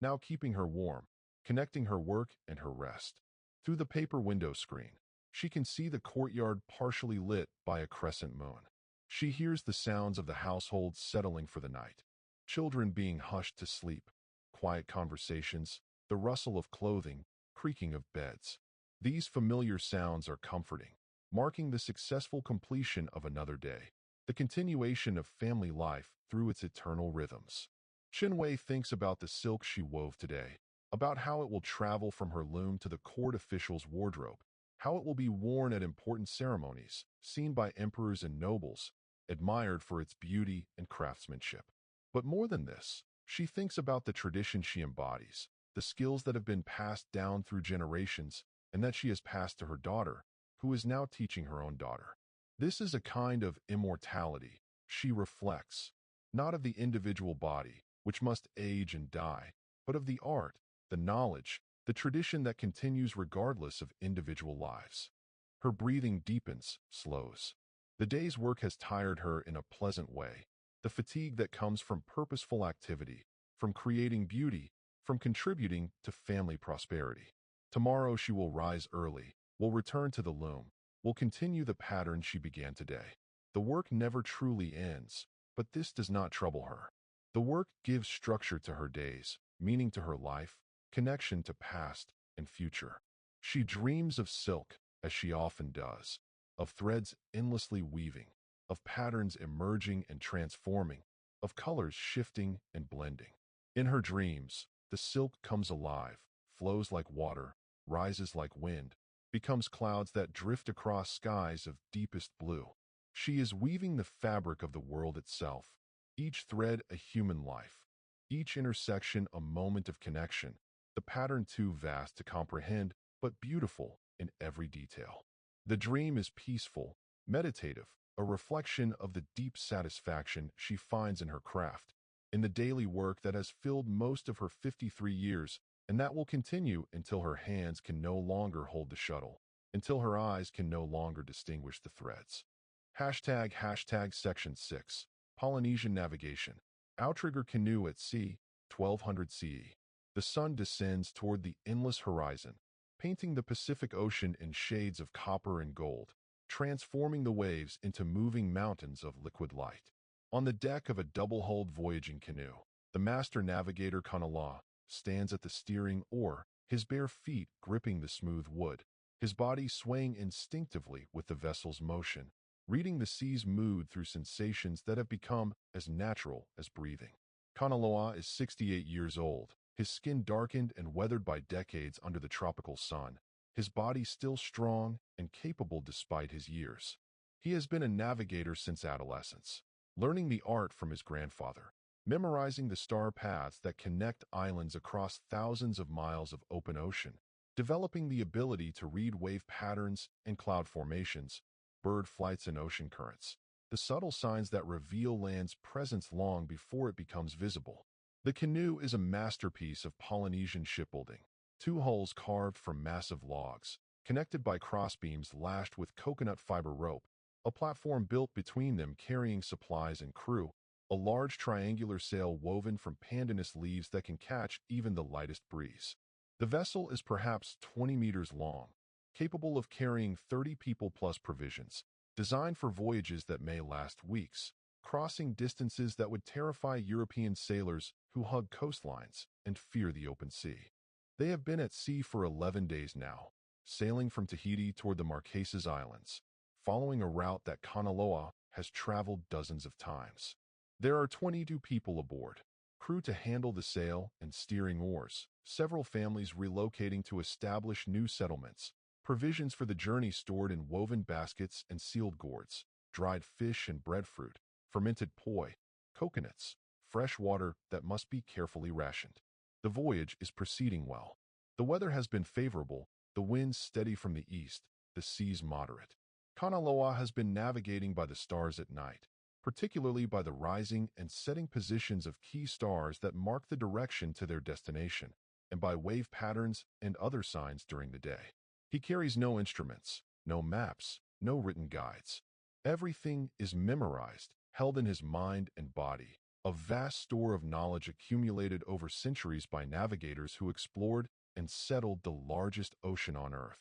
now keeping her warm, connecting her work and her rest. Through the paper window screen, she can see the courtyard partially lit by a crescent moon. She hears the sounds of the household settling for the night, children being hushed to sleep, quiet conversations, the rustle of clothing, creaking of beds. These familiar sounds are comforting, marking the successful completion of another day, the continuation of family life through its eternal rhythms. Chun-Wei thinks about the silk she wove today, about how it will travel from her loom to the court official's wardrobe, how it will be worn at important ceremonies, seen by emperors and nobles, admired for its beauty and craftsmanship. But more than this, she thinks about the tradition she embodies, the skills that have been passed down through generations and that she has passed to her daughter, who is now teaching her own daughter. This is a kind of immortality, she reflects, not of the individual body, which must age and die, but of the art, the knowledge, the tradition that continues regardless of individual lives. Her breathing deepens, slows. The day's work has tired her in a pleasant way, the fatigue that comes from purposeful activity, from creating beauty, from contributing to family prosperity. Tomorrow she will rise early, will return to the loom, will continue the pattern she began today. The work never truly ends, but this does not trouble her. The work gives structure to her days, meaning to her life, connection to past and future. She dreams of silk, as she often does, of threads endlessly weaving, of patterns emerging and transforming, of colors shifting and blending. In her dreams, the silk comes alive, flows like water, rises like wind, becomes clouds that drift across skies of deepest blue. She is weaving the fabric of the world itself, each thread a human life, each intersection a moment of connection, the pattern too vast to comprehend, but beautiful in every detail. The dream is peaceful, meditative, a reflection of the deep satisfaction she finds in her craft, in the daily work that has filled most of her 53 years, and that will continue until her hands can no longer hold the shuttle, until her eyes can no longer distinguish the threads. Hashtag Section 6, Polynesian Navigation. Outrigger canoe at sea, 1200 CE. The sun descends toward the endless horizon, painting the Pacific Ocean in shades of copper and gold, transforming the waves into moving mountains of liquid light. On the deck of a double-hulled voyaging canoe, the master navigator Kanaloa stands at the steering oar, his bare feet gripping the smooth wood, his body swaying instinctively with the vessel's motion, reading the sea's mood through sensations that have become as natural as breathing. Kanaloa is 68 years old, his skin darkened and weathered by decades under the tropical sun, his body still strong and capable despite his years. He has been a navigator since adolescence, learning the art from his grandfather, memorizing the star paths that connect islands across thousands of miles of open ocean, developing the ability to read wave patterns and cloud formations, bird flights and ocean currents, the subtle signs that reveal land's presence long before it becomes visible. The canoe is a masterpiece of Polynesian shipbuilding, two hulls carved from massive logs, connected by crossbeams lashed with coconut fiber rope, a platform built between them carrying supplies and crew, a large triangular sail woven from pandanus leaves that can catch even the lightest breeze. The vessel is perhaps 20 meters long, capable of carrying 30 people plus provisions, designed for voyages that may last weeks, crossing distances that would terrify European sailors who hug coastlines and fear the open sea. They have been at sea for 11 days now, sailing from Tahiti toward the Marquesas Islands, following a route that Kanaloa has traveled dozens of times. There are 22 people aboard, crew to handle the sail and steering oars, several families relocating to establish new settlements, provisions for the journey stored in woven baskets and sealed gourds, dried fish and breadfruit, fermented poi, coconuts, fresh water that must be carefully rationed. The voyage is proceeding well. The weather has been favorable, the winds steady from the east, the seas moderate. Kanaloa has been navigating by the stars at night, particularly by the rising and setting positions of key stars that mark the direction to their destination, and by wave patterns and other signs during the day. He carries no instruments, no maps, no written guides. Everything is memorized, held in his mind and body, a vast store of knowledge accumulated over centuries by navigators who explored and settled the largest ocean on Earth.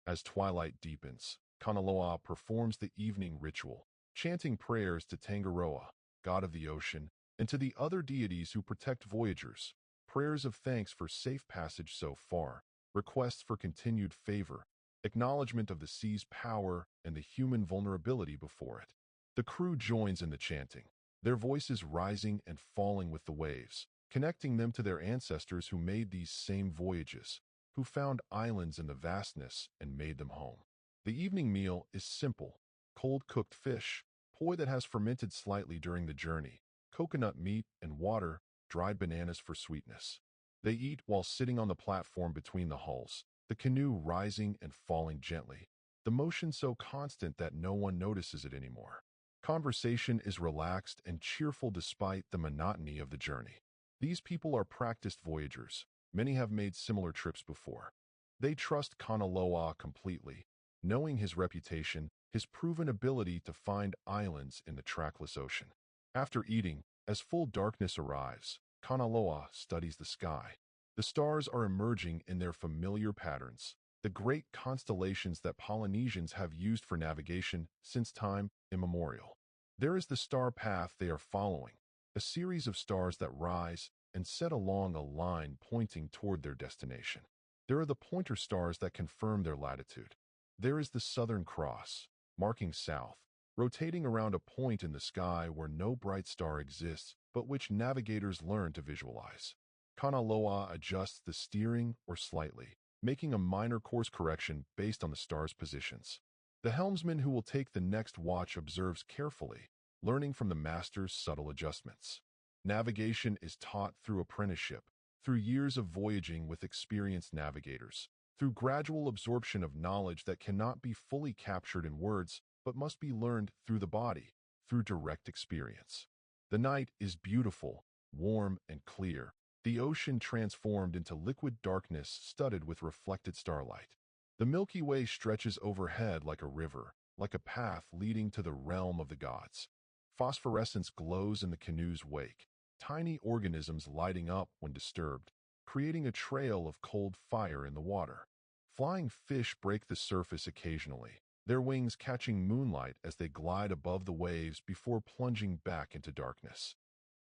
As twilight deepens, Kanaloa performs the evening ritual, chanting prayers to Tangaroa, god of the ocean, and to the other deities who protect voyagers, prayers of thanks for safe passage so far, requests for continued favor, acknowledgement of the sea's power and the human vulnerability before it. The crew joins in the chanting, their voices rising and falling with the waves, connecting them to their ancestors who made these same voyages, who found islands in the vastness and made them home. The evening meal is simple: cold cooked fish, poi that has fermented slightly during the journey, coconut meat and water, dried bananas for sweetness. They eat while sitting on the platform between the hulls, the canoe rising and falling gently, the motion so constant that no one notices it anymore. Conversation is relaxed and cheerful despite the monotony of the journey. These people are practiced voyagers. Many have made similar trips before. They trust Kanaloa completely, knowing his reputation, his proven ability to find islands in the trackless ocean. After eating, as full darkness arrives, Kanaloa studies the sky. The stars are emerging in their familiar patterns, the great constellations that Polynesians have used for navigation since time immemorial. There is the star path they are following, a series of stars that rise and set along a line pointing toward their destination. There are the pointer stars that confirm their latitude. There is the Southern Cross, marking south, rotating around a point in the sky where no bright star exists, but which navigators learn to visualize. Kanaloa adjusts the steering or slightly, making a minor course correction based on the star's positions. The helmsman who will take the next watch observes carefully, learning from the master's subtle adjustments. Navigation is taught through apprenticeship, through years of voyaging with experienced navigators, through gradual absorption of knowledge that cannot be fully captured in words, but must be learned through the body, through direct experience. The night is beautiful, warm, and clear, the ocean transformed into liquid darkness studded with reflected starlight. The Milky Way stretches overhead like a river, like a path leading to the realm of the gods. Phosphorescence glows in the canoe's wake, tiny organisms lighting up when disturbed, creating a trail of cold fire in the water. Flying fish break the surface occasionally, their wings catching moonlight as they glide above the waves before plunging back into darkness.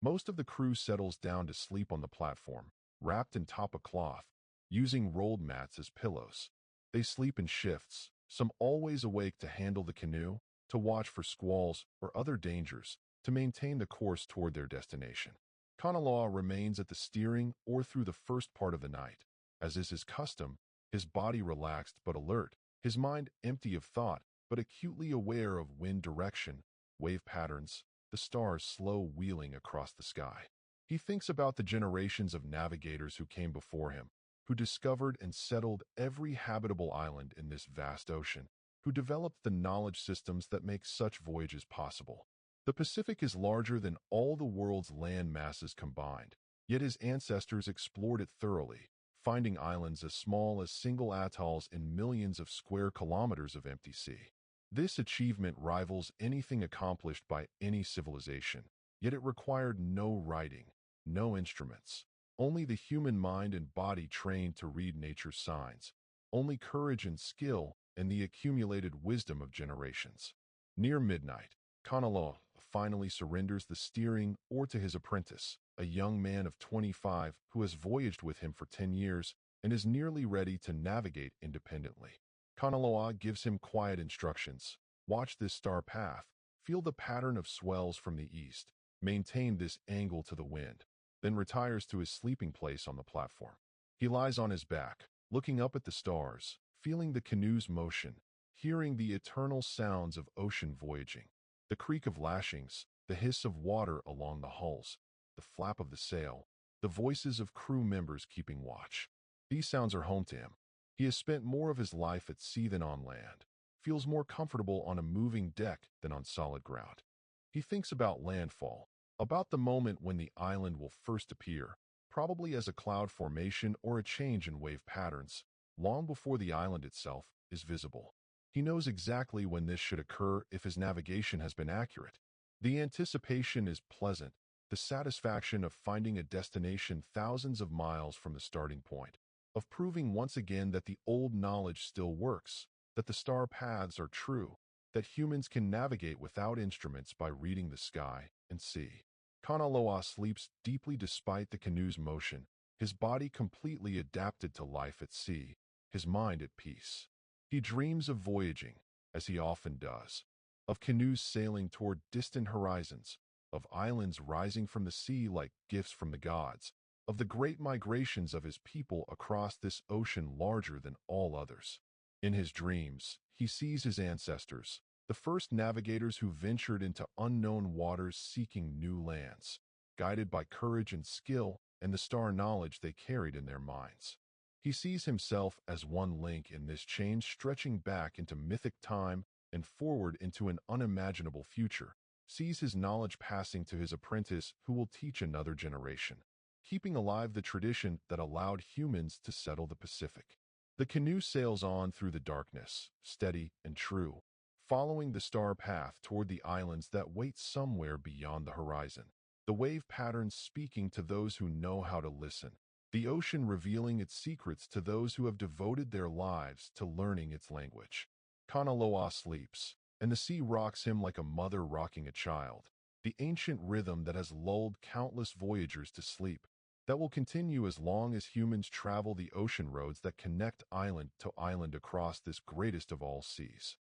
Most of the crew settles down to sleep on the platform, wrapped in tapa cloth, using rolled mats as pillows. They sleep in shifts, some always awake to handle the canoe, to watch for squalls or other dangers, to maintain the course toward their destination. Kanaloa remains at the steering or through the first part of the night. As is his custom, his body relaxed but alert, his mind empty of thought but acutely aware of wind direction, wave patterns, the stars slow wheeling across the sky. He thinks about the generations of navigators who came before him, who discovered and settled every habitable island in this vast ocean, who developed the knowledge systems that make such voyages possible. The Pacific is larger than all the world's land masses combined, yet his ancestors explored it thoroughly, finding islands as small as single atolls in millions of square kilometers of empty sea. This achievement rivals anything accomplished by any civilization, yet it required no writing, no instruments, only the human mind and body trained to read nature's signs, only courage and skill and the accumulated wisdom of generations. Near midnight, Kanaloa finally surrenders the steering oar to his apprentice, a young man of 25 who has voyaged with him for 10 years and is nearly ready to navigate independently. Kanaloa gives him quiet instructions. Watch this star path, feel the pattern of swells from the east, maintain this angle to the wind, then retires to his sleeping place on the platform. He lies on his back, looking up at the stars, feeling the canoe's motion, hearing the eternal sounds of ocean voyaging, the creak of lashings, the hiss of water along the hulls, the flap of the sail, the voices of crew members keeping watch. These sounds are home to him. He has spent more of his life at sea than on land, feels more comfortable on a moving deck than on solid ground. He thinks about landfall, about the moment when the island will first appear, probably as a cloud formation or a change in wave patterns, long before the island itself is visible. He knows exactly when this should occur if his navigation has been accurate. The anticipation is pleasant, the satisfaction of finding a destination thousands of miles from the starting point, of proving once again that the old knowledge still works, that the star paths are true, that humans can navigate without instruments by reading the sky and sea. Kanaloa sleeps deeply despite the canoe's motion, his body completely adapted to life at sea, his mind at peace. He dreams of voyaging, as he often does, of canoes sailing toward distant horizons, of islands rising from the sea like gifts from the gods, of the great migrations of his people across this ocean larger than all others. In his dreams, he sees his ancestors, the first navigators who ventured into unknown waters seeking new lands, guided by courage and skill and the star knowledge they carried in their minds. He sees himself as one link in this chain stretching back into mythic time and forward into an unimaginable future, sees his knowledge passing to his apprentice who will teach another generation, keeping alive the tradition that allowed humans to settle the Pacific. The canoe sails on through the darkness, steady and true, following the star path toward the islands that wait somewhere beyond the horizon, the wave patterns speaking to those who know how to listen, the ocean revealing its secrets to those who have devoted their lives to learning its language. Kanaloa sleeps, and the sea rocks him like a mother rocking a child, the ancient rhythm that has lulled countless voyagers to sleep, that will continue as long as humans travel the ocean roads that connect island to island across this greatest of all seas.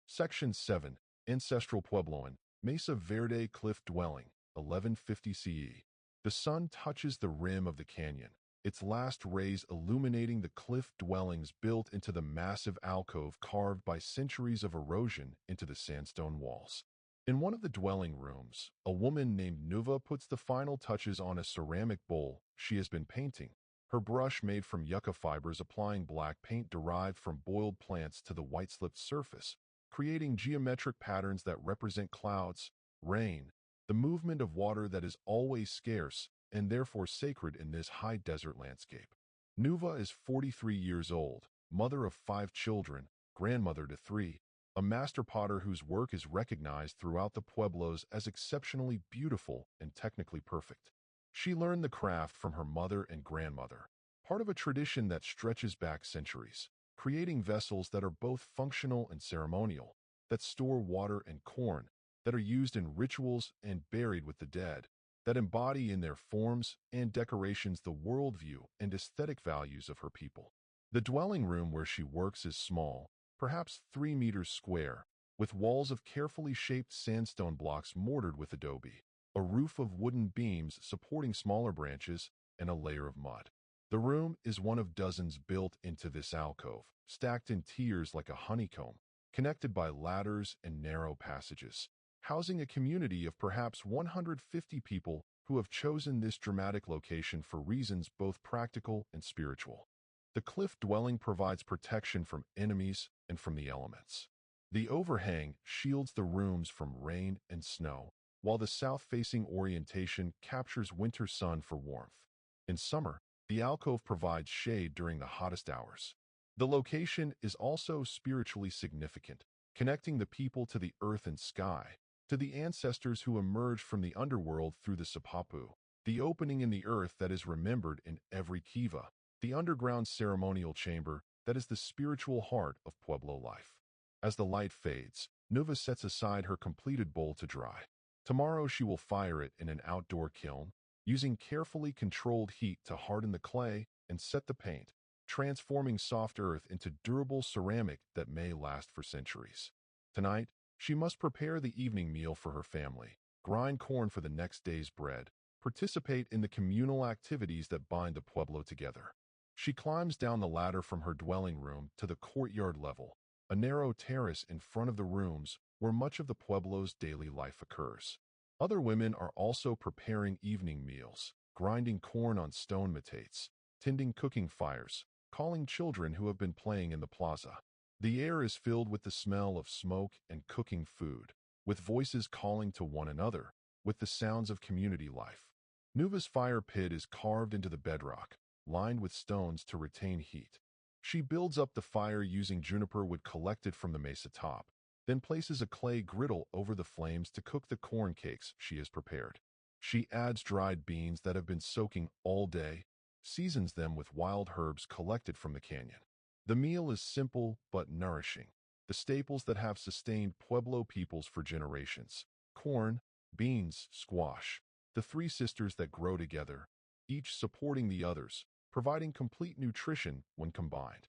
Section 7. Ancestral Puebloan, Mesa Verde Cliff Dwelling, 1150 CE. The sun touches the rim of the canyon, its last rays illuminating the cliff dwellings built into the massive alcove carved by centuries of erosion into the sandstone walls. In one of the dwelling rooms, a woman named Nuva puts the final touches on a ceramic bowl she has been painting, her brush made from yucca fibers applying black paint derived from boiled plants to the white-slipped surface, creating geometric patterns that represent clouds, rain, the movement of water that is always scarce and therefore sacred in this high desert landscape. Nuva is 43 years old, mother of 5 children, grandmother to 3, a master potter whose work is recognized throughout the pueblos as exceptionally beautiful and technically perfect. She learned the craft from her mother and grandmother, part of a tradition that stretches back centuries, creating vessels that are both functional and ceremonial, that store water and corn, that are used in rituals and buried with the dead, that embody in their forms and decorations the worldview and aesthetic values of her people. The dwelling room where she works is small, perhaps 3 meters square, with walls of carefully shaped sandstone blocks mortared with adobe, a roof of wooden beams supporting smaller branches, and a layer of mud. The room is one of dozens built into this alcove, stacked in tiers like a honeycomb, connected by ladders and narrow passages, housing a community of perhaps 150 people who have chosen this dramatic location for reasons both practical and spiritual. The cliff dwelling provides protection from enemies and from the elements. The overhang shields the rooms from rain and snow, while the south-facing orientation captures winter sun for warmth. In summer, the alcove provides shade during the hottest hours. The location is also spiritually significant, connecting the people to the earth and sky, to the ancestors who emerged from the underworld through the Sipapu, the opening in the earth that is remembered in every kiva, the underground ceremonial chamber that is the spiritual heart of Pueblo life. As the light fades, Nuva sets aside her completed bowl to dry. Tomorrow she will fire it in an outdoor kiln, using carefully controlled heat to harden the clay and set the paint, transforming soft earth into durable ceramic that may last for centuries. Tonight, she must prepare the evening meal for her family, grind corn for the next day's bread, participate in the communal activities that bind the Pueblo together. She climbs down the ladder from her dwelling room to the courtyard level, a narrow terrace in front of the rooms where much of the Pueblo's daily life occurs. Other women are also preparing evening meals, grinding corn on stone metates, tending cooking fires, calling children who have been playing in the plaza. The air is filled with the smell of smoke and cooking food, with voices calling to one another, with the sounds of community life. Nuva's fire pit is carved into the bedrock, lined with stones to retain heat. She builds up the fire using juniper wood collected from the mesa top, then places a clay griddle over the flames to cook the corn cakes she has prepared. She adds dried beans that have been soaking all day, seasons them with wild herbs collected from the canyon. The meal is simple but nourishing, the staples that have sustained Pueblo peoples for generations: corn, beans, squash, the 3 sisters that grow together, each supporting the others, providing complete nutrition when combined.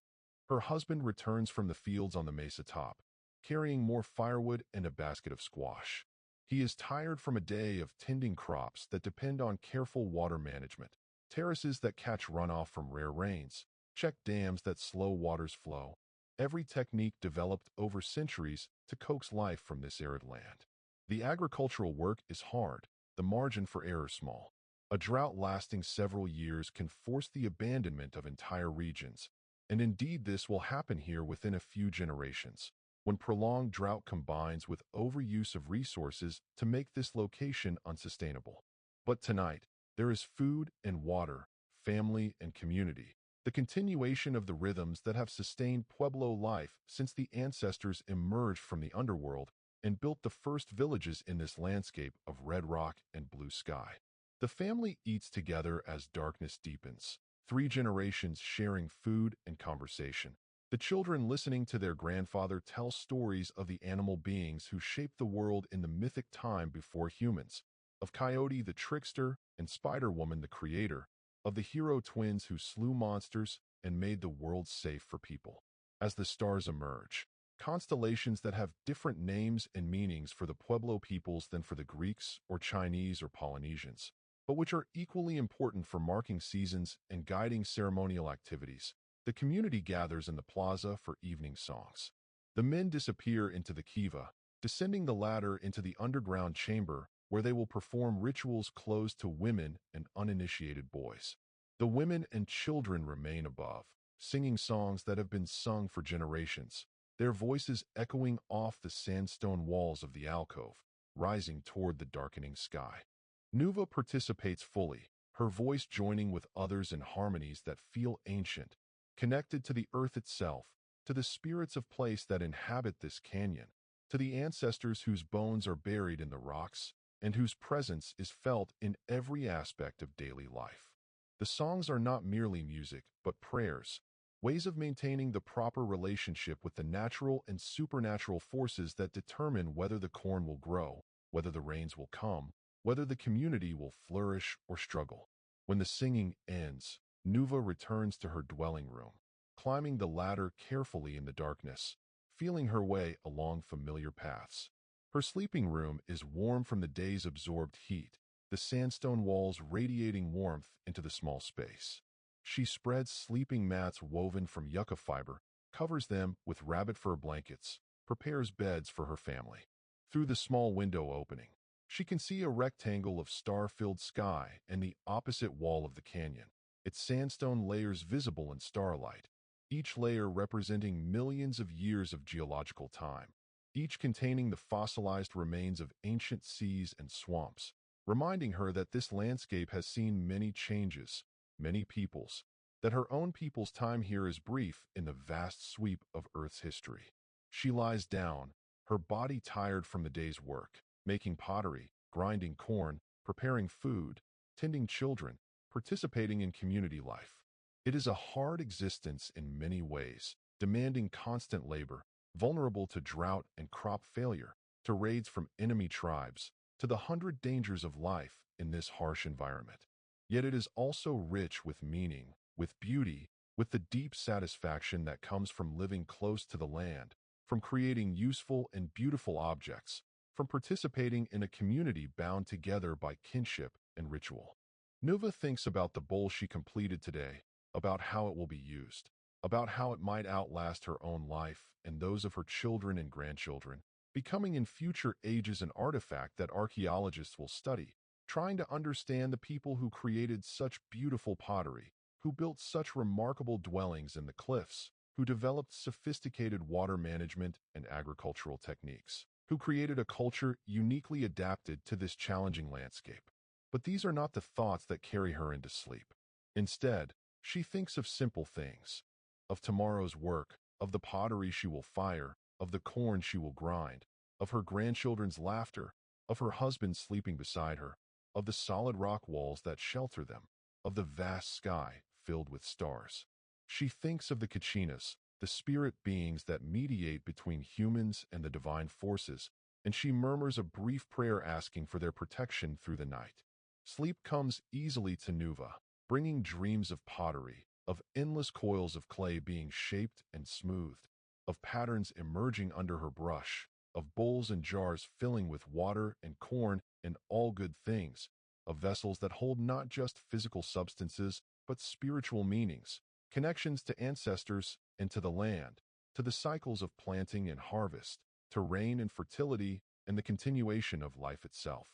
Her husband returns from the fields on the mesa top, carrying more firewood and a basket of squash. He is tired from a day of tending crops that depend on careful water management, terraces that catch runoff from rare rains, check dams that slow water's flow, every technique developed over centuries to coax life from this arid land. The agricultural work is hard, the margin for error small. A drought lasting several years can force the abandonment of entire regions, and indeed this will happen here within a few generations, when prolonged drought combines with overuse of resources to make this location unsustainable. But tonight, there is food and water, family and community, the continuation of the rhythms that have sustained Pueblo life since the ancestors emerged from the underworld and built the first villages in this landscape of red rock and blue sky. The family eats together as darkness deepens, Three generations sharing food and conversation. The children listening to their grandfather tell stories of the animal beings who shaped the world in the mythic time before humans, of Coyote the trickster and Spider-Woman the creator, of the hero twins who slew monsters and made the world safe for people. As the stars emerge, constellations that have different names and meanings for the Pueblo peoples than for the Greeks or Chinese or Polynesians, but which are equally important for marking seasons and guiding ceremonial activities. The community gathers in the plaza for evening songs. The men disappear into the kiva, descending the ladder into the underground chamber where they will perform rituals closed to women and uninitiated boys. The women and children remain above, singing songs that have been sung for generations, their voices echoing off the sandstone walls of the alcove, rising toward the darkening sky. Nuva participates fully, her voice joining with others in harmonies that feel ancient, connected to the earth itself, to the spirits of place that inhabit this canyon, to the ancestors whose bones are buried in the rocks and whose presence is felt in every aspect of daily life. The songs are not merely music, but prayers, ways of maintaining the proper relationship with the natural and supernatural forces that determine whether the corn will grow, whether the rains will come, whether the community will flourish or struggle. When the singing ends, Nuva returns to her dwelling room, climbing the ladder carefully in the darkness, feeling her way along familiar paths. Her sleeping room is warm from the day's absorbed heat, the sandstone walls radiating warmth into the small space. She spreads sleeping mats woven from yucca fiber, covers them with rabbit fur blankets, prepares beds for her family. Through the small window opening, she can see a rectangle of star-filled sky and the opposite wall of the canyon, its sandstone layers visible in starlight, each layer representing millions of years of geological time, each containing the fossilized remains of ancient seas and swamps, reminding her that this landscape has seen many changes, many peoples, that her own people's time here is brief in the vast sweep of Earth's history. She lies down, her body tired from the day's work, making pottery, grinding corn, preparing food, tending children, participating in community life. It is a hard existence in many ways, demanding constant labor, vulnerable to drought and crop failure, to raids from enemy tribes, to the 100 dangers of life in this harsh environment. Yet it is also rich with meaning, with beauty, with the deep satisfaction that comes from living close to the land, from creating useful and beautiful objects, from participating in a community bound together by kinship and ritual. Nuva thinks about the bowl she completed today, about how it will be used, about how it might outlast her own life and those of her children and grandchildren, becoming in future ages an artifact that archaeologists will study, trying to understand the people who created such beautiful pottery, who built such remarkable dwellings in the cliffs, who developed sophisticated water management and agricultural techniques, who created a culture uniquely adapted to this challenging landscape. But these are not the thoughts that carry her into sleep. Instead, she thinks of simple things, of tomorrow's work, of the pottery she will fire, of the corn she will grind, of her grandchildren's laughter, of her husband sleeping beside her, of the solid rock walls that shelter them, of the vast sky filled with stars. She thinks of the Kachinas, the spirit beings that mediate between humans and the divine forces, and she murmurs a brief prayer asking for their protection through the night. Sleep comes easily to Nuva, bringing dreams of pottery, of endless coils of clay being shaped and smoothed, of patterns emerging under her brush, of bowls and jars filling with water and corn and all good things, of vessels that hold not just physical substances, but spiritual meanings, connections to ancestors and to the land, to the cycles of planting and harvest, to rain and fertility and the continuation of life itself.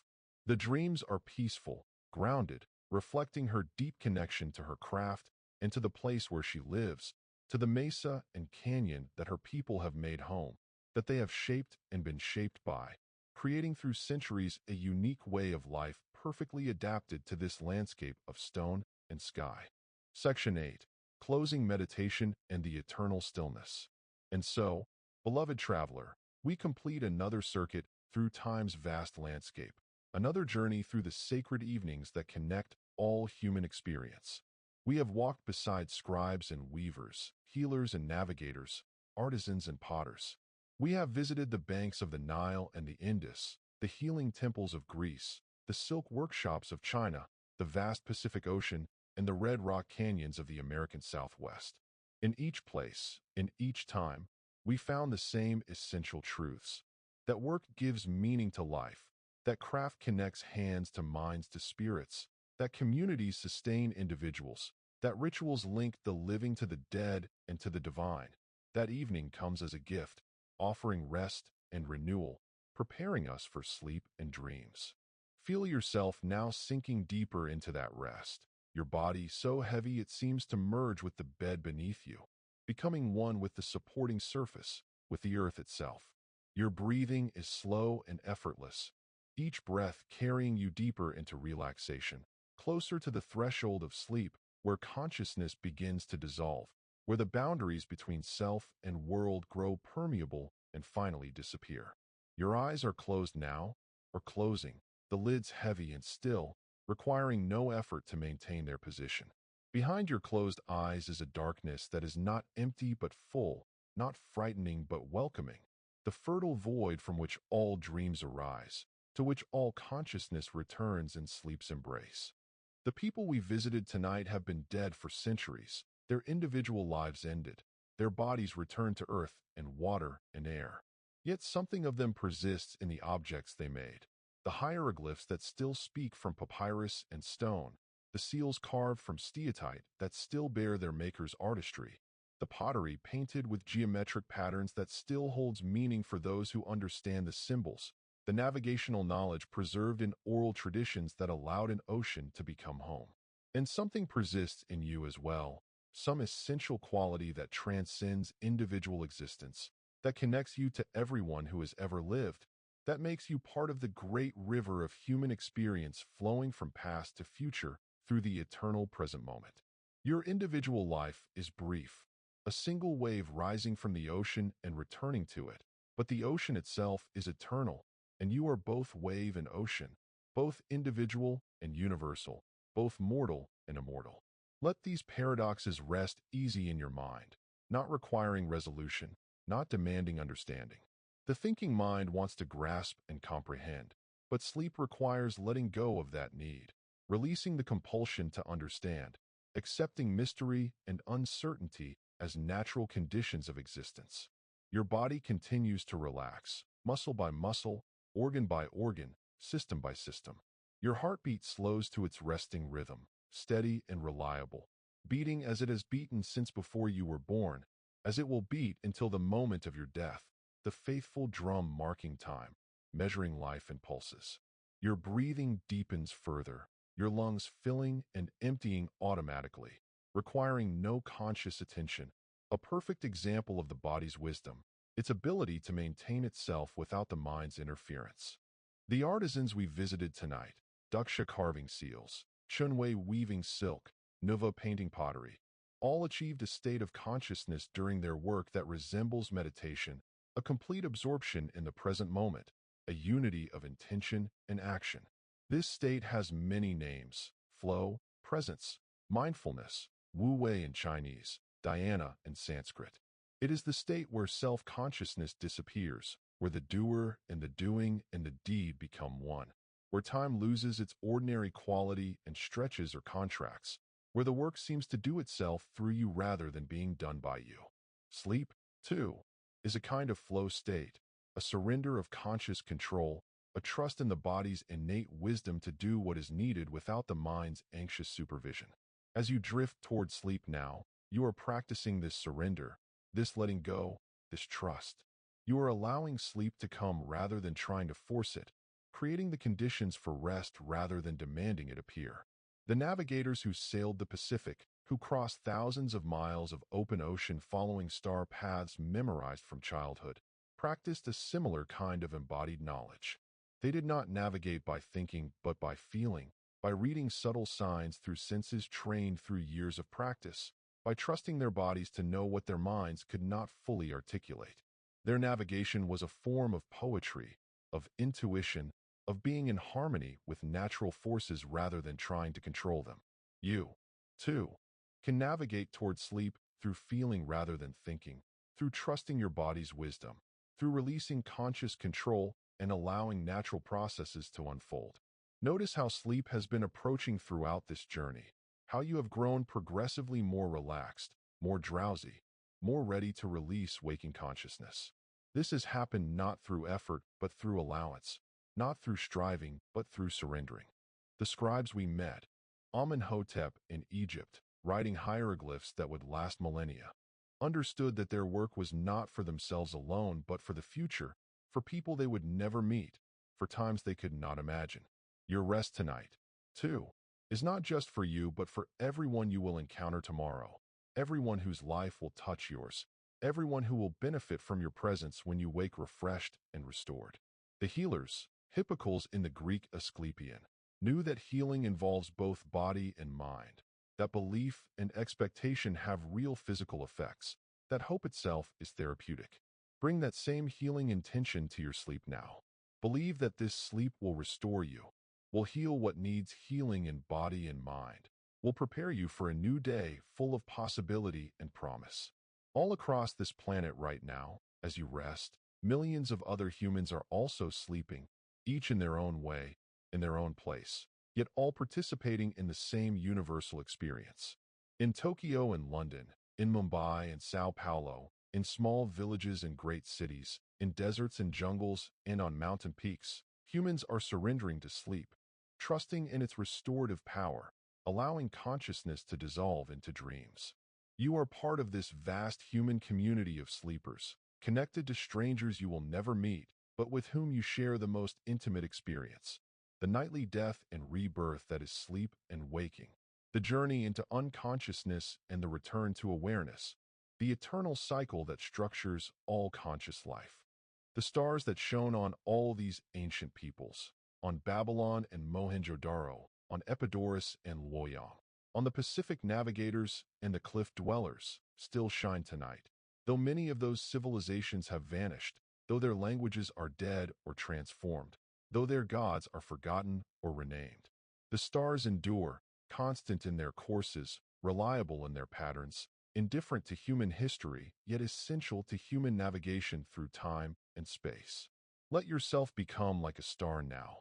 The dreams are peaceful, grounded, reflecting her deep connection to her craft and to the place where she lives, to the mesa and canyon that her people have made home, that they have shaped and been shaped by, creating through centuries a unique way of life perfectly adapted to this landscape of stone and sky. Section 8. Closing meditation and the eternal stillness. And so, beloved traveler, we complete another circuit through time's vast landscape, another journey through the sacred evenings that connect all human experience. We have walked beside scribes and weavers, healers and navigators, artisans and potters. We have visited the banks of the Nile and the Indus, the healing temples of Greece, the silk workshops of China, the vast Pacific Ocean, and the red rock canyons of the American Southwest. In each place, in each time, we found the same essential truths. That work gives meaning to life, that craft connects hands to minds to spirits, that communities sustain individuals, that rituals link the living to the dead and to the divine. That evening comes as a gift, offering rest and renewal, preparing us for sleep and dreams. Feel yourself now sinking deeper into that rest, your body so heavy it seems to merge with the bed beneath you, becoming one with the supporting surface, with the earth itself. Your breathing is slow and effortless, each breath carrying you deeper into relaxation, closer to the threshold of sleep, where consciousness begins to dissolve, where the boundaries between self and world grow permeable and finally disappear. Your eyes are closed now, or closing, the lids heavy and still, requiring no effort to maintain their position. Behind your closed eyes is a darkness that is not empty but full, not frightening but welcoming, the fertile void from which all dreams arise, to which all consciousness returns in sleep's embrace. The people we visited tonight have been dead for centuries, their individual lives ended, their bodies returned to earth and water and air. Yet something of them persists in the objects they made, the hieroglyphs that still speak from papyrus and stone, the seals carved from steatite that still bear their maker's artistry, the pottery painted with geometric patterns that still holds meaning for those who understand the symbols, the navigational knowledge preserved in oral traditions that allowed an ocean to become home. And something persists in you as well, some essential quality that transcends individual existence, that connects you to everyone who has ever lived, that makes you part of the great river of human experience flowing from past to future through the eternal present moment. Your individual life is brief, a single wave rising from the ocean and returning to it, but the ocean itself is eternal, and you are both wave and ocean, both individual and universal, both mortal and immortal. Let these paradoxes rest easy in your mind, not requiring resolution, not demanding understanding. The thinking mind wants to grasp and comprehend, but sleep requires letting go of that need, releasing the compulsion to understand, accepting mystery and uncertainty as natural conditions of existence. Your body continues to relax, muscle by muscle, organ by organ, system by system. Your heartbeat slows to its resting rhythm, steady and reliable, beating as it has beaten since before you were born, as it will beat until the moment of your death, the faithful drum marking time, measuring life in pulses. Your breathing deepens further, your lungs filling and emptying automatically, requiring no conscious attention, a perfect example of the body's wisdom, its ability to maintain itself without the mind's interference. The artisans we visited tonight, Daksha carving seals, Chunwei weaving silk, Nova painting pottery, all achieved a state of consciousness during their work that resembles meditation, a complete absorption in the present moment, a unity of intention and action. This state has many names: flow, presence, mindfulness, Wu Wei in Chinese, dhyana in Sanskrit. It is the state where self-consciousness disappears, where the doer and the doing and the deed become one, where time loses its ordinary quality and stretches or contracts, where the work seems to do itself through you rather than being done by you. Sleep, too, is a kind of flow state, a surrender of conscious control, a trust in the body's innate wisdom to do what is needed without the mind's anxious supervision. As you drift toward sleep now, you are practicing this surrender, this letting go, this trust. You are allowing sleep to come rather than trying to force it, creating the conditions for rest rather than demanding it appear. The navigators who sailed the Pacific, who crossed thousands of miles of open ocean following star paths memorized from childhood, practiced a similar kind of embodied knowledge. They did not navigate by thinking, but by feeling, by reading subtle signs through senses trained through years of practice, by trusting their bodies to know what their minds could not fully articulate. Their navigation was a form of poetry, of intuition, of being in harmony with natural forces rather than trying to control them. You, too, can navigate toward sleep through feeling rather than thinking, through trusting your body's wisdom, through releasing conscious control and allowing natural processes to unfold. Notice how sleep has been approaching throughout this journey, how you have grown progressively more relaxed, more drowsy, more ready to release waking consciousness. This has happened not through effort, but through allowance, not through striving, but through surrendering. The scribes we met, Amenhotep in Egypt, writing hieroglyphs that would last millennia, understood that their work was not for themselves alone, but for the future, for people they would never meet, for times they could not imagine. Your rest tonight, too, is not just for you, but for everyone you will encounter tomorrow, everyone whose life will touch yours, everyone who will benefit from your presence when you wake refreshed and restored. The healers, Hippocles in the Greek Asclepian, knew that healing involves both body and mind, that belief and expectation have real physical effects, that hope itself is therapeutic. Bring that same healing intention to your sleep now. Believe that this sleep will restore you, will heal what needs healing in body and mind, will prepare you for a new day full of possibility and promise. All across this planet right now, as you rest, millions of other humans are also sleeping, each in their own way, in their own place, yet all participating in the same universal experience. In Tokyo and London, in Mumbai and Sao Paulo, in small villages and great cities, in deserts and jungles, and on mountain peaks, humans are surrendering to sleep, trusting in its restorative power, allowing consciousness to dissolve into dreams. You are part of this vast human community of sleepers, connected to strangers you will never meet, but with whom you share the most intimate experience. The nightly death and rebirth that is sleep and waking, the journey into unconsciousness and the return to awareness, the eternal cycle that structures all conscious life. The stars that shone on all these ancient peoples, on Babylon and Mohenjo-daro, on Epidaurus and Loyang, on the Pacific navigators and the cliff dwellers, still shine tonight. Though many of those civilizations have vanished, though their languages are dead or transformed, though their gods are forgotten or renamed, the stars endure, constant in their courses, reliable in their patterns, indifferent to human history, yet essential to human navigation through time and space. Let yourself become like a star now,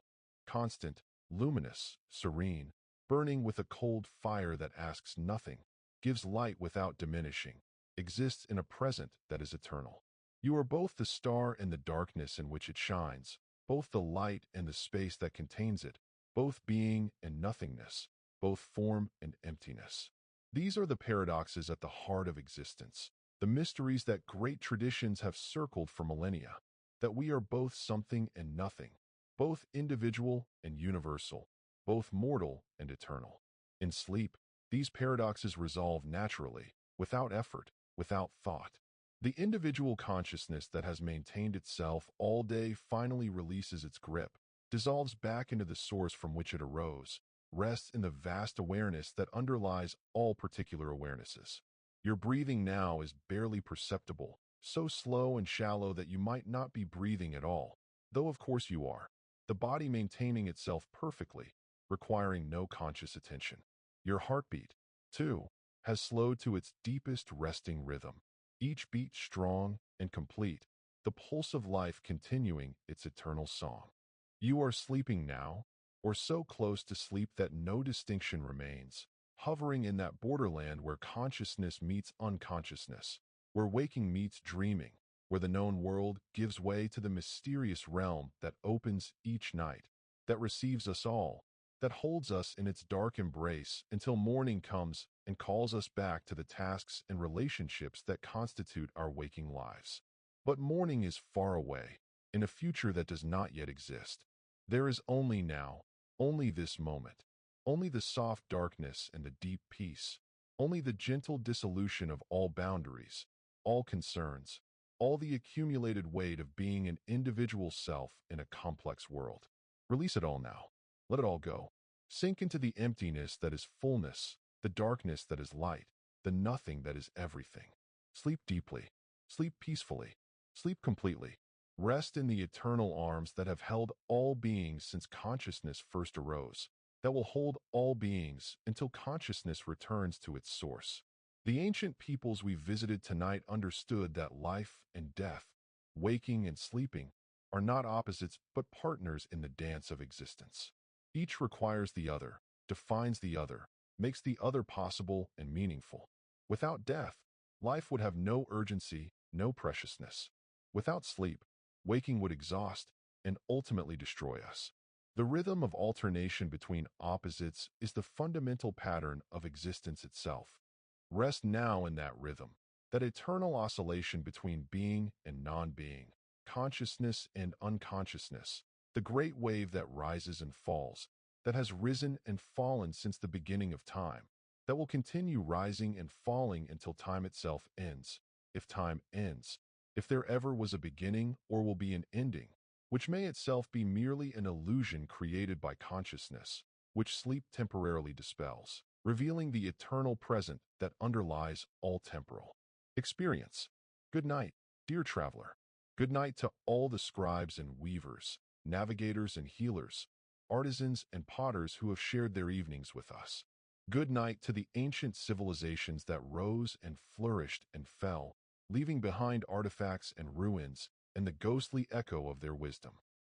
constant, luminous, serene, burning with a cold fire that asks nothing, gives light without diminishing, exists in a present that is eternal. You are both the star and the darkness in which it shines, both the light and the space that contains it, both being and nothingness, both form and emptiness. These are the paradoxes at the heart of existence, the mysteries that great traditions have circled for millennia, that we are both something and nothing, both individual and universal, both mortal and eternal. In sleep, these paradoxes resolve naturally, without effort, without thought. The individual consciousness that has maintained itself all day finally releases its grip, dissolves back into the source from which it arose, rests in the vast awareness that underlies all particular awarenesses. Your breathing now is barely perceptible, so slow and shallow that you might not be breathing at all, though of course you are, the body maintaining itself perfectly, requiring no conscious attention. Your heartbeat, too, has slowed to its deepest resting rhythm, each beat strong and complete, the pulse of life continuing its eternal song. You are sleeping now, or so close to sleep that no distinction remains, hovering in that borderland where consciousness meets unconsciousness, where waking meets dreaming, where the known world gives way to the mysterious realm that opens each night, that receives us all, that holds us in its dark embrace until morning comes and calls us back to the tasks and relationships that constitute our waking lives. But morning is far away, in a future that does not yet exist. There is only now, only this moment, only the soft darkness and the deep peace, only the gentle dissolution of all boundaries, all concerns, all the accumulated weight of being an individual self in a complex world. Release it all now. Let it all go. Sink into the emptiness that is fullness, the darkness that is light, the nothing that is everything. Sleep deeply. Sleep peacefully. Sleep completely. Rest in the eternal arms that have held all beings since consciousness first arose, that will hold all beings until consciousness returns to its source. The ancient peoples we visited tonight understood that life and death, waking and sleeping, are not opposites but partners in the dance of existence. Each requires the other, defines the other, makes the other possible and meaningful. Without death, life would have no urgency, no preciousness. Without sleep, waking would exhaust and ultimately destroy us. The rhythm of alternation between opposites is the fundamental pattern of existence itself. Rest now in that rhythm, that eternal oscillation between being and non-being, consciousness and unconsciousness, the great wave that rises and falls, that has risen and fallen since the beginning of time, that will continue rising and falling until time itself ends. If time ends, if there ever was a beginning or will be an ending, which may itself be merely an illusion created by consciousness, which sleep temporarily dispels, revealing the eternal present that underlies all temporal experience. Good night, dear traveler. Good night to all the scribes and weavers, navigators and healers, artisans and potters who have shared their evenings with us. Good night to the ancient civilizations that rose and flourished and fell, leaving behind artifacts and ruins and the ghostly echo of their wisdom.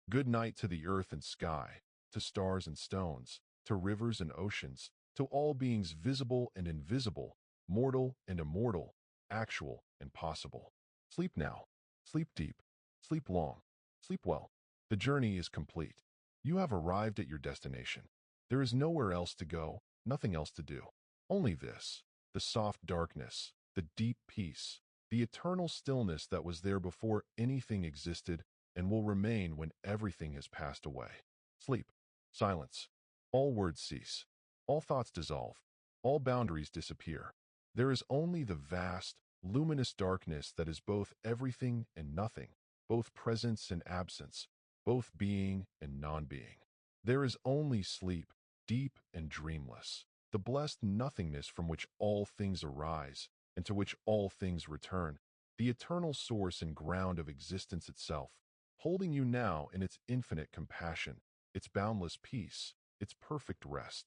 Good night to the earth and sky, to stars and stones, to rivers and oceans, to all beings visible and invisible, mortal and immortal, actual and possible. Sleep now. Sleep deep. Sleep long. Sleep well. The journey is complete. You have arrived at your destination. There is nowhere else to go, nothing else to do. Only this, the soft darkness, the deep peace, the eternal stillness that was there before anything existed and will remain when everything has passed away. Sleep. Silence. All words cease. All thoughts dissolve. All boundaries disappear. There is only the vast, luminous darkness that is both everything and nothing, both presence and absence, both being and non-being. There is only sleep, deep and dreamless, the blessed nothingness from which all things arise and to which all things return, the eternal source and ground of existence itself, holding you now in its infinite compassion, its boundless peace, its perfect rest.